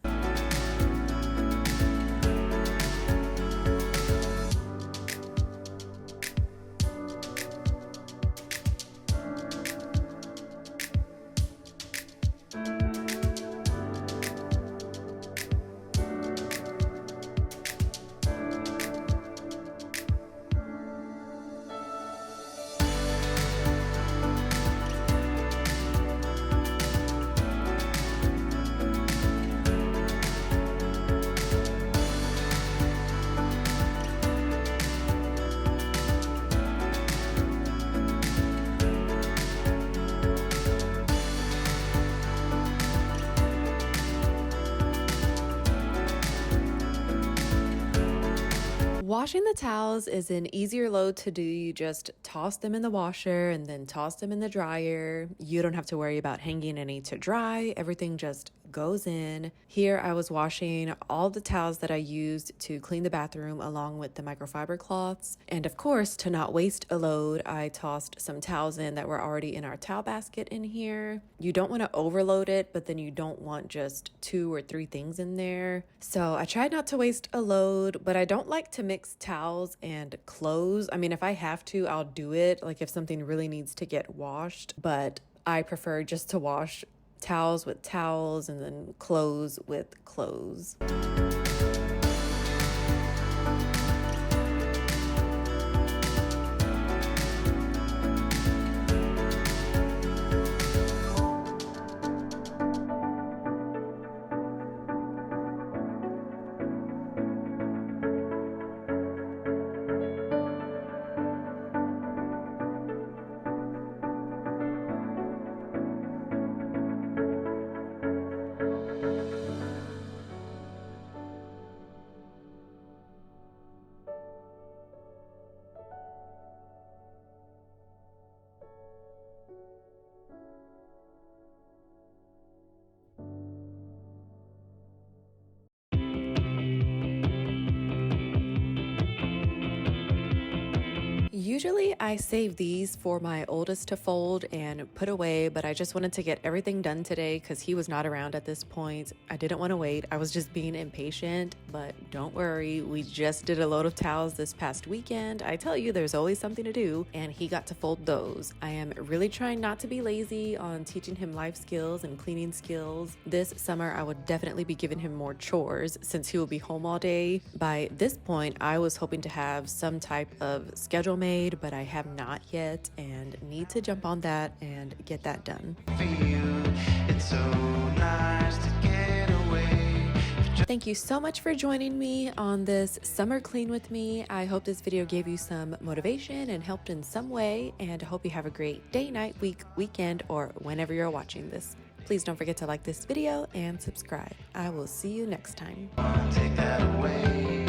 Washing the towels is an easier load to do. You just toss them in the washer and then toss them in the dryer. You don't have to worry about hanging any to dry. Everything just goes in. Here I was washing all the towels that I used to clean the bathroom along with the microfiber cloths. And of course, to not waste a load, I tossed some towels in that were already in our towel basket in here. You don't want to overload it, but then you don't want just 2 or 3 things in there. So I tried not to waste a load, but I don't like to mix towels and clothes. I mean, if I have to, I'll do it, like if something really needs to get washed, but I prefer just to wash towels with towels and then clothes with clothes. Usually I save these for my oldest to fold and put away, but I just wanted to get everything done today because he was not around at this point. I didn't want to wait. I was just being impatient, but don't worry. We just did a load of towels this past weekend. I tell you, there's always something to do, and he got to fold those. I am really trying not to be lazy on teaching him life skills and cleaning skills. This summer, I would definitely be giving him more chores since he will be home all day. By this point, I was hoping to have some type of schedule made, but I have not yet and need to jump on that and get that done. It's so nice to get away. Thank you so much for joining me on this summer clean with me. I hope this video gave you some motivation and helped in some way, and I hope you have a great day, night, week, weekend, or whenever you're watching this. Please don't forget to like this video and subscribe. I will see you next time. Take that away.